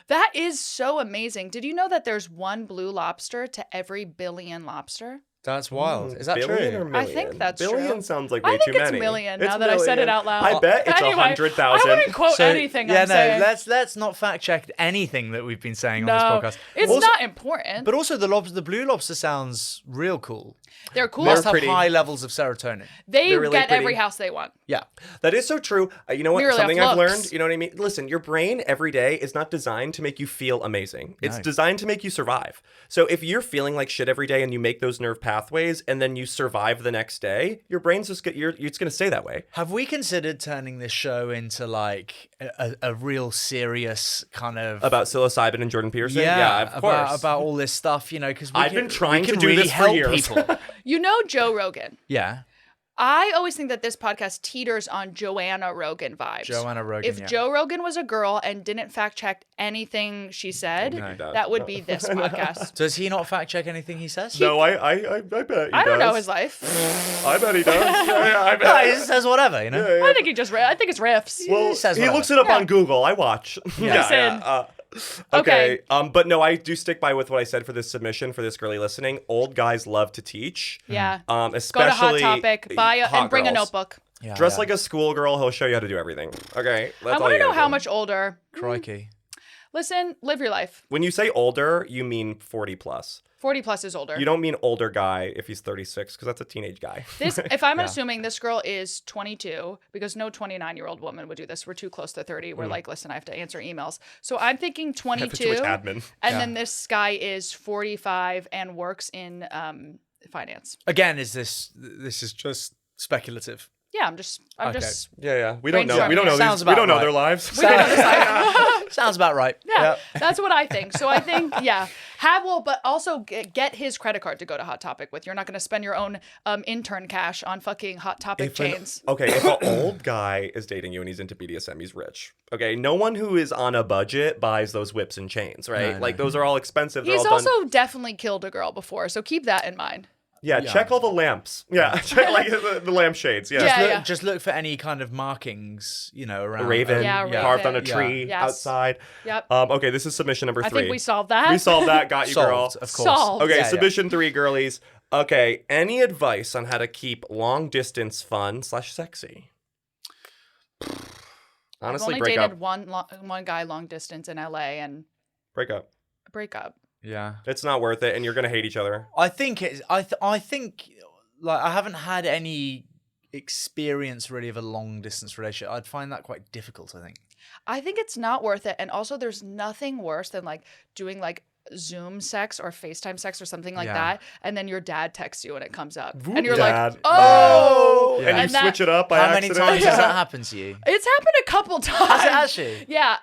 That is so amazing. Did you know that there's one blue lobster to every billion lobster? That's wild. Is that billion true? or million? I think that's billion true. sounds like way I think too it's many. million It's now that I said it million. out loud. I bet it's Anyway, 100,000. I wouldn't quote anything I'm saying. let's not fact check anything that we've been saying No, on this podcast. it's Also- not important. But also the blue lobster sounds real cool. They're cool. Must have pretty. high levels of serotonin. They They're really get pretty. every house they want. Yeah. That is so true. You know what? Merely Something off I've looks. learned. You know what I mean? Listen, your brain every day is not designed to make you feel amazing. It's No. designed to make you survive. So if you're feeling like shit every day and you make those nerve pathways and then you survive the next day, your brain's just it's going to stay that way. Have we considered turning this show into like a real serious kind of About psilocybin and Jordan Peterson? Yeah, of course. about all this stuff, because I've been trying we to can do really this for help years. people. You know Joe Rogan. Yeah. I always think that this podcast teeters on Joanna Rogan vibes. Joanna Rogan, If yeah. Joe Rogan was a girl and didn't fact check anything she said, No, he does. that would be this podcast. Does he not fact check anything he says? No, I bet he does. I don't know his life. I bet he does. Yeah, I bet. No, he just says whatever, I think I think it's riffs. Well, He says he whatever. looks it up Yeah. on Google. I watch. Listen. Okay. Okay. But no, I do stick by with what I said for this submission for this girly listening. Old guys love to teach. Yeah. Go to Especially Hot Topic, and bring a girls. notebook. Yeah, Dress yeah. like a schoolgirl. He'll show you how to do everything. Okay. That's I all want to you know gotta how do. much older. Crikey. Listen, live your life. When you say older, you mean 40 plus. 40 plus is older. You don't mean older guy if he's 36 because that's a teenage guy. This, if I'm assuming this girl is 22, because no 29-year-old woman would do this. We're too close to 30. We're like, listen, I have to answer emails. So I'm thinking Too much 22. admin. And then this guy is 45 and works in finance. Again, this is just speculative. Yeah, I'm just Yeah. We don't know. Brainstorming. We don't know Sounds these. We about don't know right. their lives. we don't decide. Sounds about right. Yeah, that's what I think. So I think, but also get his credit card to go to Hot Topic with. You're not going to spend your own intern cash on fucking Hot Topic chains. If an old guy is dating you and he's into BDSM, he's rich. Okay, no one who is on a budget buys those whips and chains, right? No, like those are all expensive. They're He's all done. also definitely killed a girl before, so keep that in mind. Yeah, check all the lamps. Yeah, check like the lampshades. Yeah. Yeah. Just look for any kind of markings, around. A raven, Yeah, carved on a raven. tree Yeah. Yes. outside. Yep. Okay, this is submission number 3. I think we solved that. We solved that. Got you, girl. Solved, of course. Solved. Okay, Yeah, submission 3, girlies. Okay, any advice on how to keep long distance fun / sexy? I've Honestly, only break up. dated one guy long distance in LA and Break up. break up. Yeah. It's not worth it, and you're gonna hate each other. I think it's. I think like I haven't had any experience really of a long distance relationship. I'd find that quite difficult. I think. I think it's not worth it, and also there's nothing worse than like doing like Zoom sex or FaceTime sex or something like Yeah. that, and then your dad texts you and it comes up, Whoop, and you're Dad. like, oh, Yeah. And you And that- switch it up by How many accident. times has that happened to you? It's happened a couple times. Has it actually? Yeah.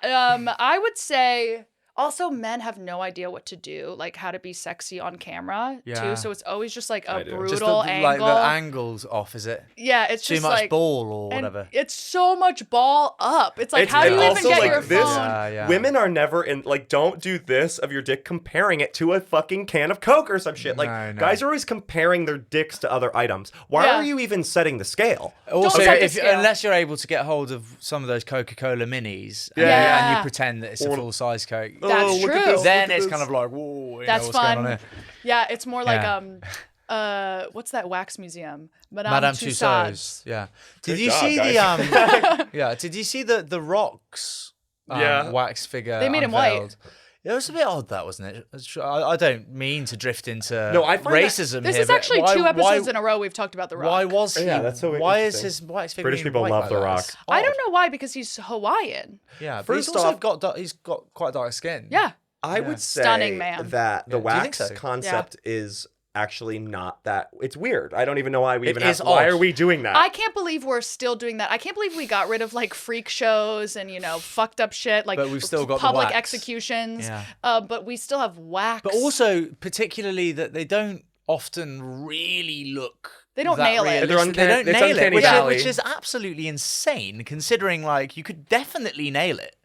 I would say also men have no idea what to do, like how to be sexy on camera Yeah. too. So it's always just like a I do. brutal Just the, angle. like the angles off, is it? Yeah, it's Too just much like ball or and whatever. it's so much ball up. It's like It's- how do and you even also, get like, your this- phone? Yeah. Women are never in like don't do this of your dick comparing it to a fucking can of Coke or some shit. Like No, no. guys are always comparing their dicks to other items. Why Yeah. are you even setting the scale? Also, set the if, scale. unless you're able to get hold of some of those Coca-Cola minis and, Yeah. and you pretend that it's a Or- full-size Coke, That's Oh, look at true. this, then look at it's this. kind of like, whoa, you That's know, what's going on fun. here? Yeah, it's more like Yeah. what's that wax museum? Madame Tussauds. Tussauds. Yeah. Good Did you job, see guys. the yeah? Did you see the Rocks Yeah. wax figure? They made him white. unveiled? It was a bit odd, that wasn't it? I don't mean to drift into No, I find that- racism. This here, is but actually why- 2 episodes why, in a row we've talked about The Rock. Why was he? Yeah, that's so Why is interesting. his wax figure? British people white love like The that? Rock. It's I don't odd. know why, because he's Hawaiian. Yeah, but First he's also off- he's got quite dark skin. Yeah. I would say Stunning man. that the Yeah, do you think wax so? concept is actually not that. It's weird. I don't even know why we even is asked. Why odd. are we doing that? I can't believe we're still doing that. I can't believe we got rid of like freak shows and fucked up shit like But we've still got the public wax. executions. Yeah. But we still have wax. But also, particularly that they don't often really look. They don't that nail it. realistic. They're They uncanny- don't it's nail it, uncanny which is, valley. which is absolutely insane, considering like you could definitely nail it.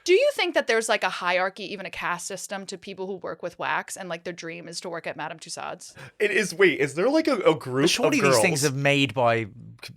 do you think that there's like a hierarchy, even a caste system to people who work with wax and like their dream is to work at Madame Tussauds? It is. Wait, is there like a group Surely of girls? these things are made by,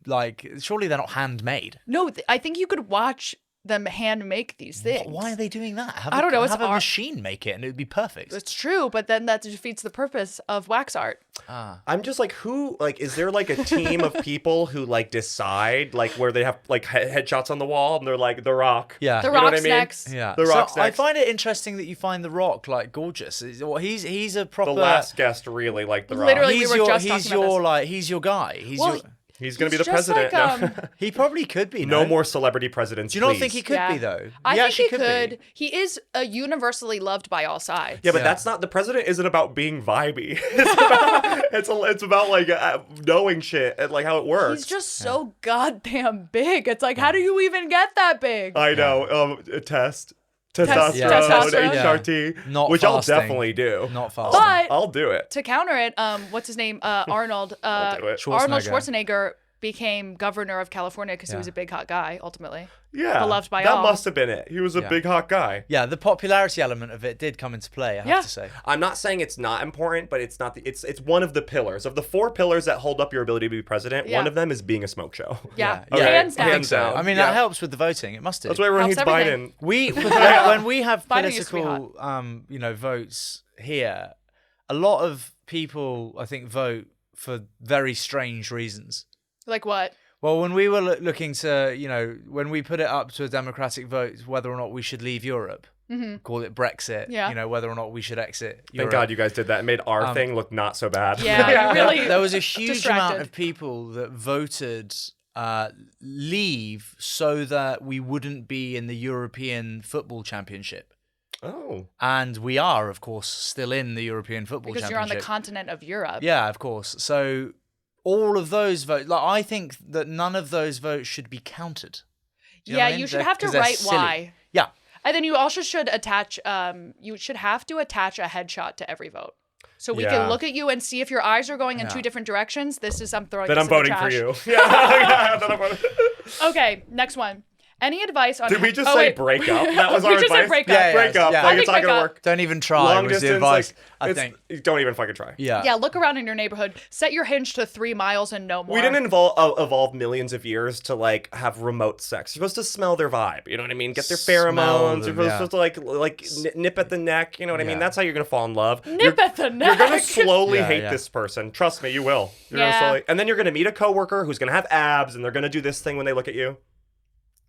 like, surely they're not handmade. No, I think you could watch them hand make these things. Why are they doing that? Have I don't know, it's Have a art. machine make it, and it would be perfect. It's true, but then that defeats the purpose of wax art. I'm just like, who, like, is there like a team of people who like decide, like, where they have like headshots on the wall and they're like, The Rock. Yeah. The You know what I Rock's mean? next. Yeah, The Rock's I next. find it interesting that you find The Rock like gorgeous. He's a proper. The last guest really like The Rock. Literally, he's we were your, just he's talking about your this. like he's your guy. He's Well, your. He's gonna be He's the just president. like, No. He probably could be. No more celebrity presidents. Do you not please. think he could Yeah. be though? I think actually he could. be. He is universally loved by all sides. Yeah, but Yeah. that's not the president. Isn't about being vibey. It's about like knowing shit and like how it works. He's just so goddamn big. It's like, how do you even get that big? I know. A test. Testosterone, Yeah. Testosterone. HRT, Not which fasting. I'll definitely do. Not fasting. But I'll do it. to counter it, what's his name? Arnold. I'll do it. Arnold Schwarzenegger. Schwarzenegger became governor of California because he Yeah. was a big hot guy. Ultimately, Yeah, beloved by that all. must have been it. He was a Yeah. big hot guy. Yeah, the popularity element of it did come into play. I have Yeah. to say. I'm not saying it's not important, but it's not. It's one of the pillars of the 4 pillars that hold up your ability to be president. Yeah. One of them is being a smoke show. yeah, Yeah. hands down. Hands down. I mean, Yeah. that helps with the voting. It must do. That's why everyone Helps hates everything. Biden. We when we have Biden used to be political votes here, a lot of people I think vote for very strange reasons. Like what? Well, when we were looking to, when we put it up to a democratic vote whether or not we should leave Europe, call it Brexit, Yeah. whether or not we should exit Thank Europe. God you guys did that. It made our thing look not so bad. Yeah, you really. There was a huge amount Distracted. of people that voted leave so that we wouldn't be in the European Football Championship. Oh. And we are, of course, still in the European Football because you're on Championship. the continent of Europe. Yeah, of course. So all of those votes, like I think that none of those votes should be counted. Do you know Yeah, what I mean? you should have to 'Cause they're write silly. why. Yeah. And then you also should attach. You should have to attach a headshot to every vote, so we Yeah. can look at you and see if your eyes are going in Yeah. 2 different directions. This is I'm throwing. Then this I'm in the voting for trash. you. Yeah. Then I'm voting- Okay, next one. Any advice on? Did we just oh, say wait. break up? That was We our just said advice. break up. Yeah, Break up. yeah. Like I it's think not gonna break up. work. Don't even try Long was the distance, advice, like, I think. Don't even fucking try. Yeah. Yeah, look around in your neighborhood. Set your hinge to 3 miles and no more. We didn't evolve millions of years to like have remote sex. You're supposed to smell their vibe. You know what I mean? Get their Smell pheromones. them, You're yeah. supposed to nip at the neck. You know what I mean? Yeah. That's how you're gonna fall in love. Nip at the neck. You're gonna slowly Yeah, hate yeah. this person. Trust me, you will. You're Yeah. gonna slowly, and then you're gonna meet a coworker who's gonna have abs, and they're gonna do this thing when they look at you.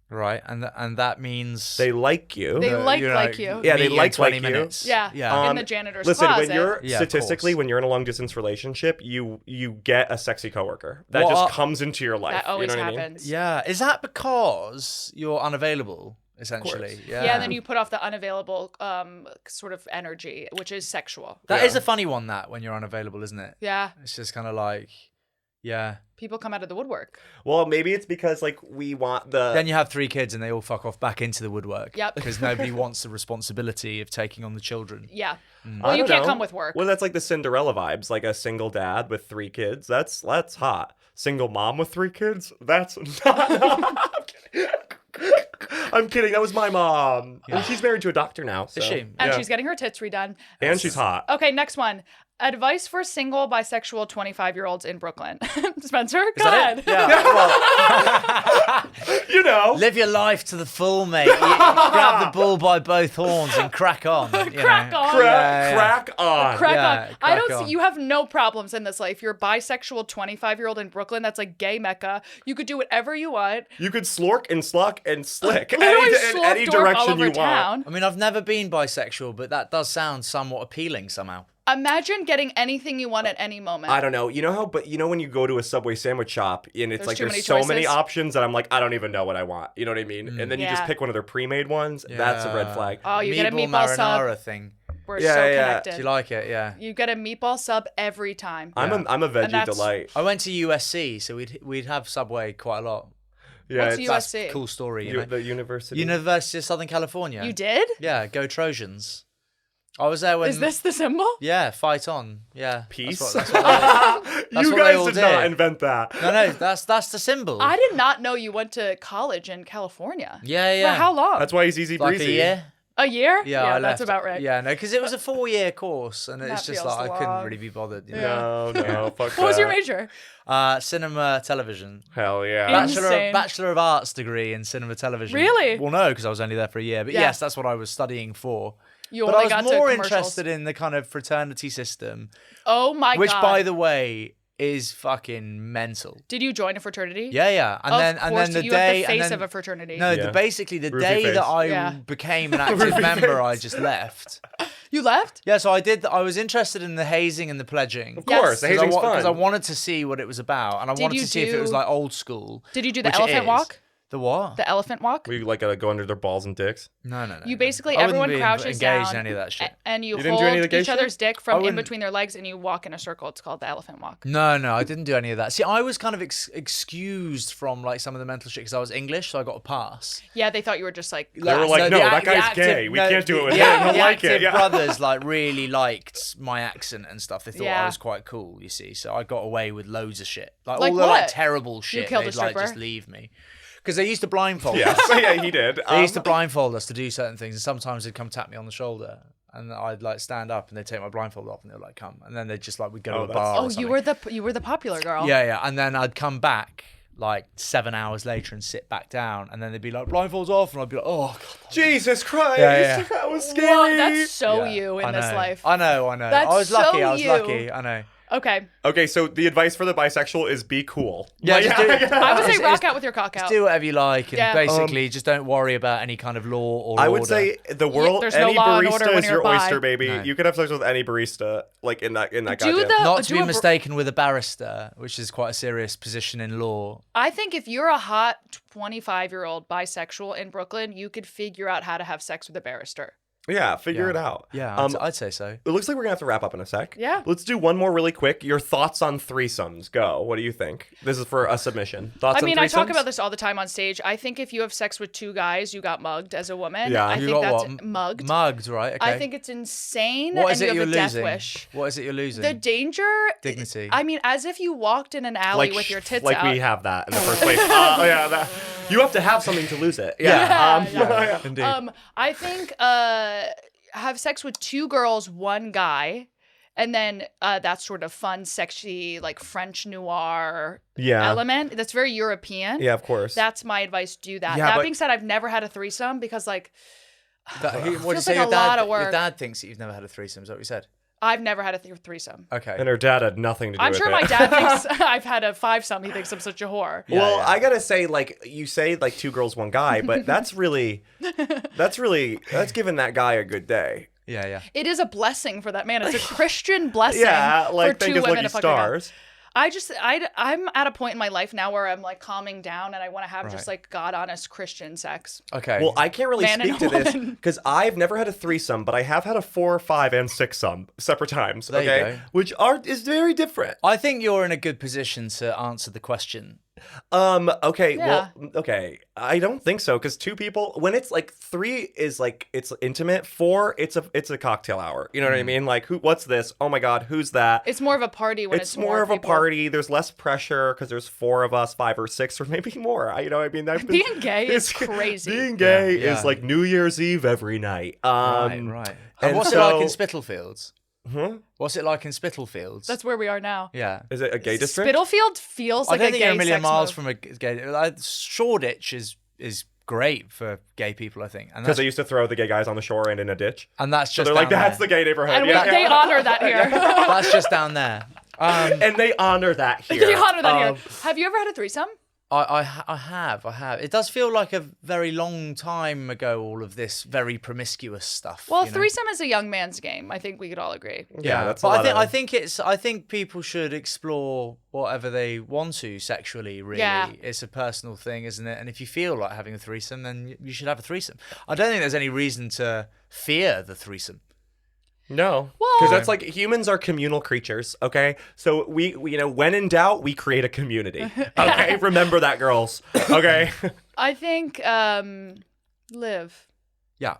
Right, and that means They like you. They like you. Yeah, they meet in like 20 you. minutes. Yeah. yeah. in the janitor's Listen, closet. when you're Yeah, of statistically, course. when you're in a long distance relationship, you get a sexy coworker that Well, just comes into your life. that always you know what I mean? happens. Yeah, is that because you're unavailable? essentially. Yeah, and then you put off the unavailable sort of energy, which is sexual. That is a funny one, that, when you're unavailable, isn't it? Yeah. It's just kind of like, yeah. People come out of the woodwork. Well, maybe it's because like we want the. Then you have 3 kids and they all fuck off back into the woodwork. Yep. Because nobody wants the responsibility of taking on the children. Yeah. Mm. Well, I you don't can't know. come with work. Well, that's like the Cinderella vibes, like a single dad with 3 kids. That's hot. Single mom with 3 kids. That's not. I'm kidding. That was my mom. Yeah. And she's married to a doctor now. So. Is she? And Yeah. she's getting her tits redone. And she's hot. Okay, next one. Advice for single bisexual 25-year-olds in Brooklyn. Spencer, go ahead. Yeah. Well, You know. live your life to the full, mate. You grab the bull by both horns and crack on. Crack on. Crack on. Crack Yeah, on. I crack don't on. see, you have no problems in this life. You're a bisexual 25-year-old in Brooklyn. That's like gay mecca. You could do whatever you want. You could slork and sluck and slick Literally in slurp any dork all direction over you want. town. I mean, I've never been bisexual, but that does sound somewhat appealing somehow. Imagine getting anything you want at any moment. I don't know. You know how, but you know when you go to a Subway sandwich shop and it's There's like too many there's so many choices. options that I'm like, I don't even know what I want. You know what I mean? And then you just Yeah. pick one of their pre-made ones. That's a red flag. Oh, you get a meatball marinara sub. thing. We're Yeah, so yeah. connected. Do you like it? Yeah. You get a meatball sub every time. I'm a veggie And that's- delight. I went to USC, so we'd have Subway quite a lot. Yeah, What's it's That's USC? a cool story. You know? the university. University of Southern California. You did? Yeah, go Trojans. I was there when. Is this the symbol? Yeah, fight on. Yeah. Peace. That's what you what they guys all did not did. invent that. no, that's the symbol. I did not know you went to college in California. Yeah. For how long? That's why he's easy like breezy. a year. A year? Yeah, I that's left. about right. Yeah, no, because it was a 4-year course, and it's That just feels like I couldn't long. really be bothered. You No, fuck What was your that. major? Cinema, television. Hell yeah. Insane. Bachelor of Arts degree in cinema, television. Really? Well, no, because I was only there for a year. But Yeah. yes, that's what I was studying for. You But only I got was to more commercials. interested in the kind of fraternity system, Oh my which, god. by the way, is fucking mental. Did you join a fraternity? Yeah. And Of then course, the you day have the face and then, of a fraternity. No, Yeah. basically the Roofy day face. that I Yeah. became an active member, I just left. You left? Yeah, so I was interested in the hazing and the pledging. Of course, the Yes. hazing's fun. Because I wanted to see what it was about, and I wanted you to see if it was do- like old school. Did you do the which it elephant is. walk? The what? The elephant walk? We like gotta go under their balls and dicks. No. You basically, I wouldn't everyone be crouches engaged down in any of that shit. and you, You didn't do hold any of the gay each shit? other's dick I from in wouldn't- between their legs and you walk in a circle. It's called the elephant walk. No, I didn't do any of that. See, I was kind of excused from like some of the mental shit because I was English, so I got a pass. Yeah, they thought you were just like, They were like, no, that guy's gay. We can't do it with him. He'll The like it. active Yeah. brothers like really liked my accent and stuff. They thought Yeah. I was quite cool, you see. So I got away with loads of shit. Like Like all the like what? terrible shit. killed a They'd like stripper? just leave me. Because they used to blindfold Yeah, us. so yeah, he did. They used to blindfold us to do certain things, and sometimes they'd come tap me on the shoulder, and I'd like stand up, and they'd take my blindfold off, and they'd like come, and then they'd just like we'd go to a that's- bar. oh, or something. you were the popular girl. Yeah, and then I'd come back like 7 hours later and sit back down, and then they'd be like blindfolds off, and I'd be like, oh god, Jesus Christ, Yeah. that was scary. Whoa, that's so Yeah, you in I this know. life. I know. That's I was lucky. so I was you. lucky. I know. Okay. Okay, so the advice for the bisexual is be cool. Yeah, just do, I would say it's- rock out with your cock out. Just do whatever you like, and Yeah. basically just don't worry about any kind of law or I order. would say the world, there's no any law and order barista when is you're your bi. oyster, baby. No. You could have sex with any barista, like in that Do goddamn. the- not to do be a- mistaken with a barrister, which is quite a serious position in law. I think if you're a hot 25-year-old bisexual in Brooklyn, you could figure out how to have sex with a barrister. Yeah, figure it out. Yeah, Um, I'd say so. it looks like we're gonna have to wrap up in a sec. Yeah. Let's do one more really quick. Your thoughts on threesomes? Go. What do you think? This is for a submission. Thoughts I mean, on I talk threesomes? about this all the time on stage. I think if you have sex with 2 guys, you got mugged as a woman. Yeah. I You think got that's what? mugged. Mugged, right? Okay. I think it's insane What and is you it have you're a death losing? wish. What is it you're losing? The danger Dignity. I mean, as if you walked in an alley with your tits like out. we have that in the first place. Yeah, you have to have something to lose it. Yeah. Yeah, Indeed. I think have sex with 2 girls, 1 guy, and then that sort of fun, sexy, like French noir Yeah. element. That's very European. Yeah, of course. That's my advice. Do that. Yeah, That but- being said, I've never had a threesome because like What did you feels say? like a lot of Your work. dad thinks that you've never had a threesome. Is that what you said? I've never had a threesome. Okay. and her dad had nothing to do I'm with sure it. my dad thinks I've had a 5-some. He thinks I'm such a whore. Yeah, well, yeah. I gotta say, like you say, like 2 girls, 1 guy, but that's giving that guy a good day. Yeah. It is a blessing for that man. It's a Christian blessing Yeah, like for think 2 as women lucky to fuck a guy. stars. I'm at a point in my life now where I'm like calming down and I want to have just Right. like God honest Christian sex. Okay. Well, I can't really Man and speak to this woman. because I've never had a threesome, but I have had a 4, 5, and 6-some separate times. There you Okay, go. which is very different. I think you're in a good position to answer the question. Okay, Yeah. well, okay. I don't think so because 2 people, when it's like 3 is like it's intimate, 4 it's a cocktail hour. You know what I mean? Like what's this? Oh my God, who's that? It's more of a party when It's more of a people. party. There's less pressure because there's 4 of us, 5 or 6, or maybe more. You know what I mean? Being gay is crazy. Being gay Yeah. is like New Year's Eve every night. Right. And and what's it like so- in Spitalfields? Huh? What's it like in Spitalfields? That's where we are now. yeah. Is it a gay district? Spitalfield feels like I don't a think gay you're a million sex miles move. from a gay. Shoreditch is great for gay people, I think, and Because that's, they used to throw the gay guys on the shore and in a ditch. and that's So just they're like, down that's there. the gay neighborhood. And yeah, they yeah. honor that here. That's just down there. And they honor that here. They honor that Um, here. Have you ever had a threesome? I have. It does feel like a very long time ago. All of this very promiscuous stuff. Well, you know? threesome is a young man's game. I think we could all agree. Yeah, that's a but lot of- I think people should explore whatever they want to sexually. Really, Yeah. it's a personal thing, isn't it? And if you feel like having a threesome, then you should have a threesome. I don't think there's any reason to fear the threesome. No, Well- because that's like humans are communal creatures. Okay, so we you know when in doubt we create a community. Okay, remember that, girls. Okay, I think live. Yeah,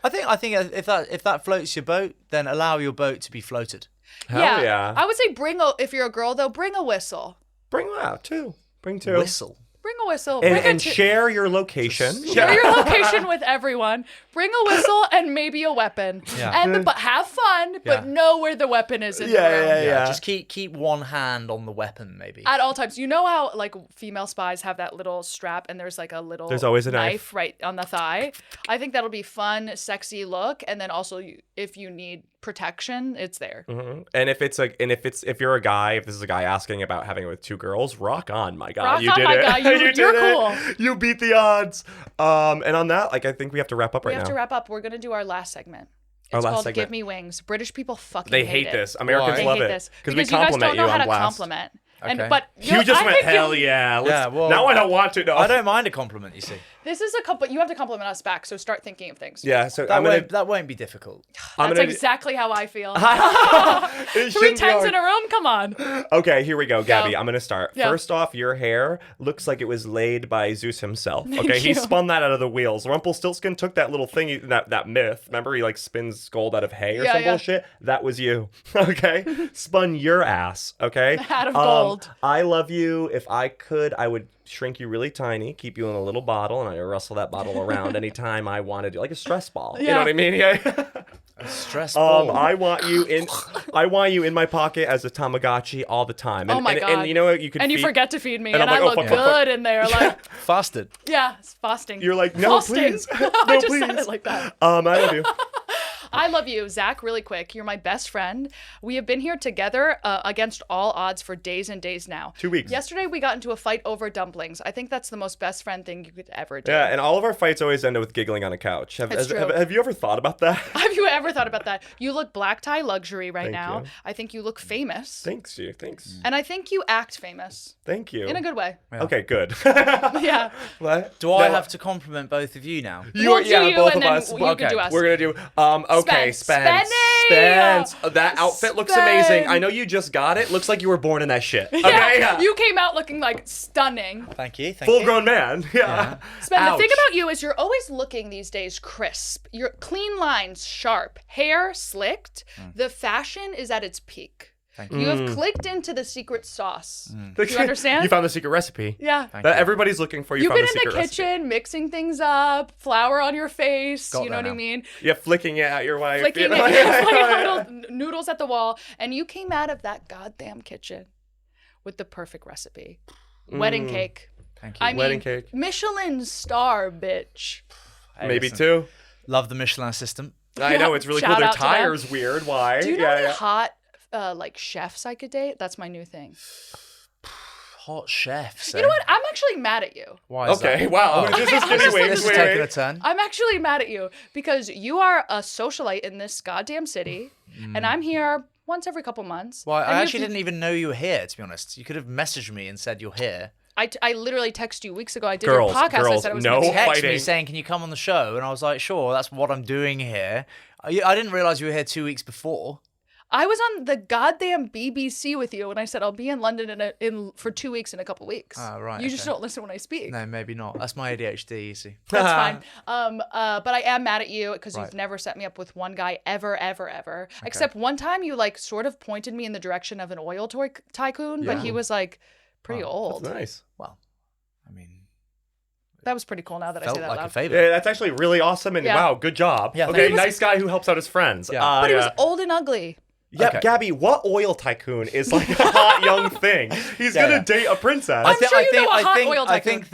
I think if that floats your boat, then allow your boat to be floated. hell yeah. I would say if you're a girl though, bring a whistle. Bring that too. Bring 2. Whistle. Bring a whistle. And, Bring a and share your location. Share your location with everyone. Bring a whistle and maybe a weapon. Yeah. But have fun, but Yeah. know where the weapon is in the room. Yeah. Just keep one hand on the weapon, maybe. At all times. You know how like female spies have that little strap and there's like a little There's always a knife. right on the thigh. I think that'll be fun, sexy look, and then also if you need protection, it's there. Mhm. And if you're a guy, if this is a guy asking about having it with 2 girls, rock on, my guy. Rock You on, did my it. guy. You You're did it. cool. You beat the odds. And on that, like I think we have to wrap up We right have now. to wrap up. We're gonna do our last segment. Our It's last called segment. Give Me Wings. British people fucking They hate it. this. Americans Why? love They hate it this because we you guys compliment don't know you how on to blast. compliment. And Okay. but You just I went think hell yeah. Yeah, well- now I don't want to. No. I don't mind a compliment, you see. This is a couple. You have to compliment us back. So start thinking of things. Yeah. So That won't be difficult. I'm That's gonna. exactly how I feel. It 3 shouldn't be tens hard. in a room. Come on. Okay, here we go, Gabby. Go. I'm gonna start. Yeah. First off, your hair looks like it was laid by Zeus himself. Okay, he you. spun that out of the wheels. Rumpelstiltskin took that little thing, that myth. Remember, he like spins gold out of hay or Yeah, some yeah. bullshit. That was you. Okay, spun your ass. Okay, Out of gold. I love you. If I could, I would shrink you really tiny, keep you in a little bottle, and I rustle that bottle around anytime I wanted to, like a stress ball. You know Yeah. what I mean? Yeah. Stressful. I want you in my pocket as a Tamagotchi all the time. And, Oh my and, God. And you know what? You can And you feed- forget to feed me, And and, I'm I like, oh, look fuck, fuck, fuck. good in there. Like, Fasted. yeah, it's fasting. You're like, no, Fasting. please. I No, just said please. it like that. I love you. I love you, Zach, really quick. You're my best friend. We have been here together against all odds for days and days now. 2 weeks. Yesterday, we got into a fight over dumplings. I think that's the most best friend thing you could ever do. Yeah, and all of our fights always end with giggling on a couch. It's true. Have you ever thought about that? Have you ever thought about that? You look black tie luxury right Thank now. you. I think you look famous. Thanks, you. Thanks. And I think you act famous Thank you. in a good way. Okay, good. Yeah. What? Do I No, have to compliment both of you now? We'll do you, both and of then us. you can do us. We're gonna do. Okay, Spence. Spence. Spence. That outfit looks amazing. Spence. I know you just got it. Looks like you were born in that shit. Okay. Yeah. You came out looking like stunning. Thank you. Full grown man. Yeah. Spen, the thing Ouch. about you is you're always looking these days crisp. Your clean lines, sharp, hair slicked. The fashion is at its peak. Thank You have clicked into the secret sauce. Do you You understand? found the secret recipe. Yeah. That everybody's looking for. You've found been in the secret recipe. kitchen mixing things up, flour on your face. Got You know there what I now. mean? Yeah, flicking it at your wife. Flicking Yeah. little noodles at the wall, and you came out of that goddamn kitchen with the perfect recipe. Wedding cake. Thank you. I mean, Wedding cake. Michelin star, bitch. Hey, Maybe listen, two. Love the Michelin system. I know it's really cool. Shout Their out to them. tire's weird. Why? Do you know any hot like chefs I could date? That's my new thing. Hot chefs. You know what? I'm actually mad at you. Why is Okay. that? Wow. This is Skinny This Wings. is Wait, taking a wait. turn. I'm actually mad at you because you are a socialite in this goddamn city, and I'm here once every couple months. Well, I And actually didn't even know you were here, to be honest. You could have messaged me and said you're here. I literally texted you weeks ago. I did Girls, your podcast. I girls, said I was no going to be here. Text me fighting. saying, can you come on the show? And I was like, sure, that's what I'm doing here. I didn't realize you were here 2 weeks before. I was on the goddamn BBC with you, and I said I'll be in London for 2 weeks in a couple weeks. Oh, right, You just okay. don't listen when I speak. No, maybe not. That's my ADHD, you see. That's fine. But I am mad at you because Right. you've never set me up with one guy ever. Except one time you like sort of pointed me in the direction of an oil tycoon, but he was like pretty old. Nice. Well, I mean, That was pretty cool now that I felt say that like a loud. favor. Yeah, that's actually really awesome, and Yeah. wow, good job. Yeah, okay, he was- nice guy who helps out his friends. Yeah. But he was old and ugly. Yeah, Okay. Gabby, what oil tycoon is like a hot young thing? He's Yeah, gonna yeah. date a princess. I'm sure you know a hot oil I tycoon. think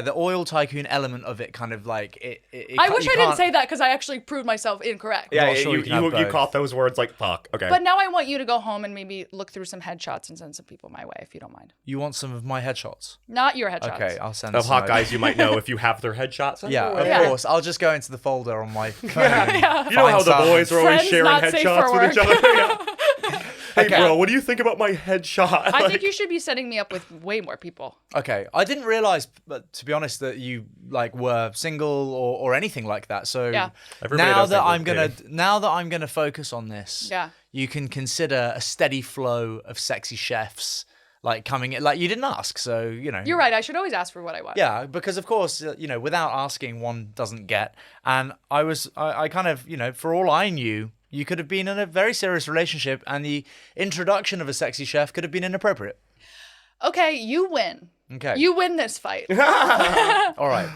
the oil tycoon element of it kind of like it I wish you I didn't can't- say that because I actually proved myself incorrect. yeah, Well, sure, you, you can have you both. caught those words like fuck. Okay. But now I want you to go home and maybe look through some headshots and send some people my way if you don't mind. You want some of my headshots? Not your headshots. Okay, I'll send of some hot over. guys you might know if you have their headshots. Yeah, of Yeah. course. I'll just go into the folder on my phone. Yeah. You know how the Find boys are always Friends sharing not safe headshots for with each work. other. Yeah. Hey, Okay. bro, what do you think about my headshot? I think you should be setting me up with way more people. Okay, I didn't realize, but to be honest, that you like were single or anything like that. So Yeah. Everybody now does that think we're I'm gonna dating. now that I'm gonna focus on this, Yeah. you can consider a steady flow of sexy chefs like coming in. Like you didn't ask, so you know. You're right. I should always ask for what I want. Yeah, because of course, without asking, one doesn't get. And I kind of, for all I knew, you could have been in a very serious relationship, and the introduction of a sexy chef could have been inappropriate. Okay, you win. Okay. You win this fight. All right.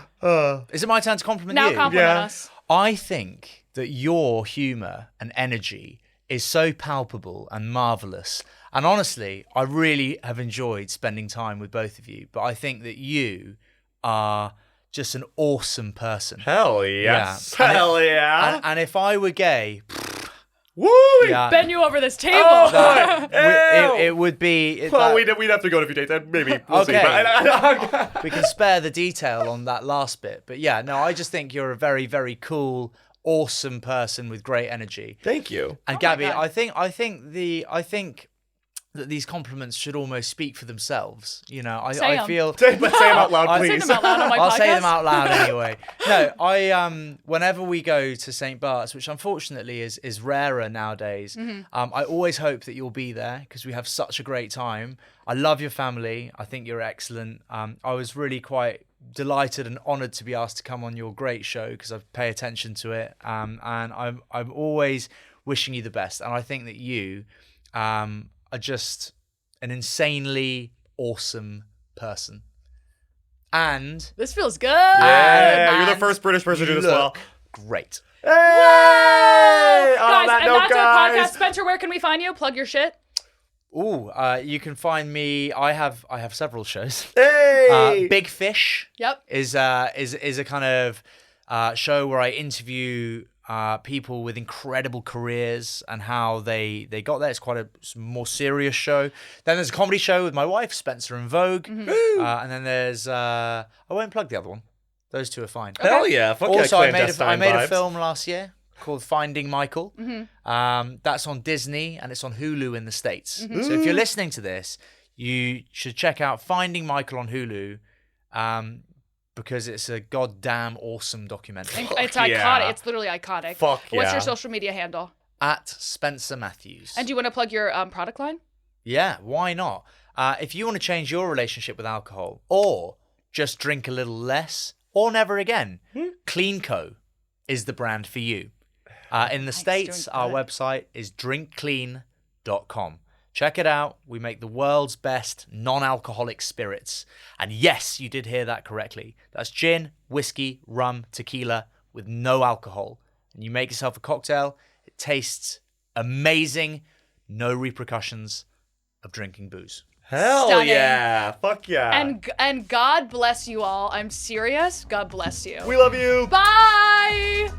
Is it my turn to compliment Now you? compliment Yeah. us. I think that your humor and energy is so palpable and marvelous. And honestly, I really have enjoyed spending time with both of you. But I think that you are just an awesome person. Hell yes. Yeah. Hell yeah. And if I were gay, Woo! yeah, Bend you over this table. Oh, it would be. well, we'd have to go to a few dates. Maybe we'll see. Okay. But We can spare the detail on that last bit. But yeah, no, I just think you're a very, very cool, awesome person with great energy. Thank you. And Oh my Gabby, God. I think that these compliments should almost speak for themselves. I Say 'em. feel. But say them out loud, I- Say please. them out loud on my I'll podcast. say them out loud anyway. No, I whenever we go to St. Bart's, which unfortunately is rarer nowadays, Mm-hmm. I always hope that you'll be there because we have such a great time. I love your family. I think you're excellent. I was really quite delighted and honoured to be asked to come on your great show because I pay attention to it. And I'm always wishing you the best. And I think that you are just an insanely awesome person. And This feels good. Yeah, you're the and first British person to you do this well. look great. Hey! On Guys, that and note, that's our podcast. guys. Spencer, where can we find you? Plug your shit. Ooh, you can find me. I have several shows. Hey! Big Fish Yep. is a kind of show where I interview people with incredible careers and how they got there. It's quite a more serious show. Then there's a comedy show with my wife, Spencer and Vogue. And then there's I won't plug the other one. Those two are fine. Hell yeah. Fuck yeah, Also, I made clandestine a vibes. film last year called Finding Michael. That's on Disney and it's on Hulu in the States. So if you're listening to this, you should check out Finding Michael on Hulu because it's a goddamn awesome documentary. It's yeah. iconic. It's literally iconic. Fuck What's yeah. your social media handle? At Spencer Matthews. And do you want to plug your product line? Yeah, why not? If you want to change your relationship with alcohol or just drink a little less or never again, Clean Co is the brand for you. In the States, doing our good. website is drinkclean.com. Check it out. We make the world's best non-alcoholic spirits. And yes, you did hear that correctly. That's gin, whiskey, rum, tequila with no alcohol. And you make yourself a cocktail. It tastes amazing. No repercussions of drinking booze. Hell Stunning. yeah. Fuck yeah. And God bless you all. I'm serious. God bless you. we love you. Bye.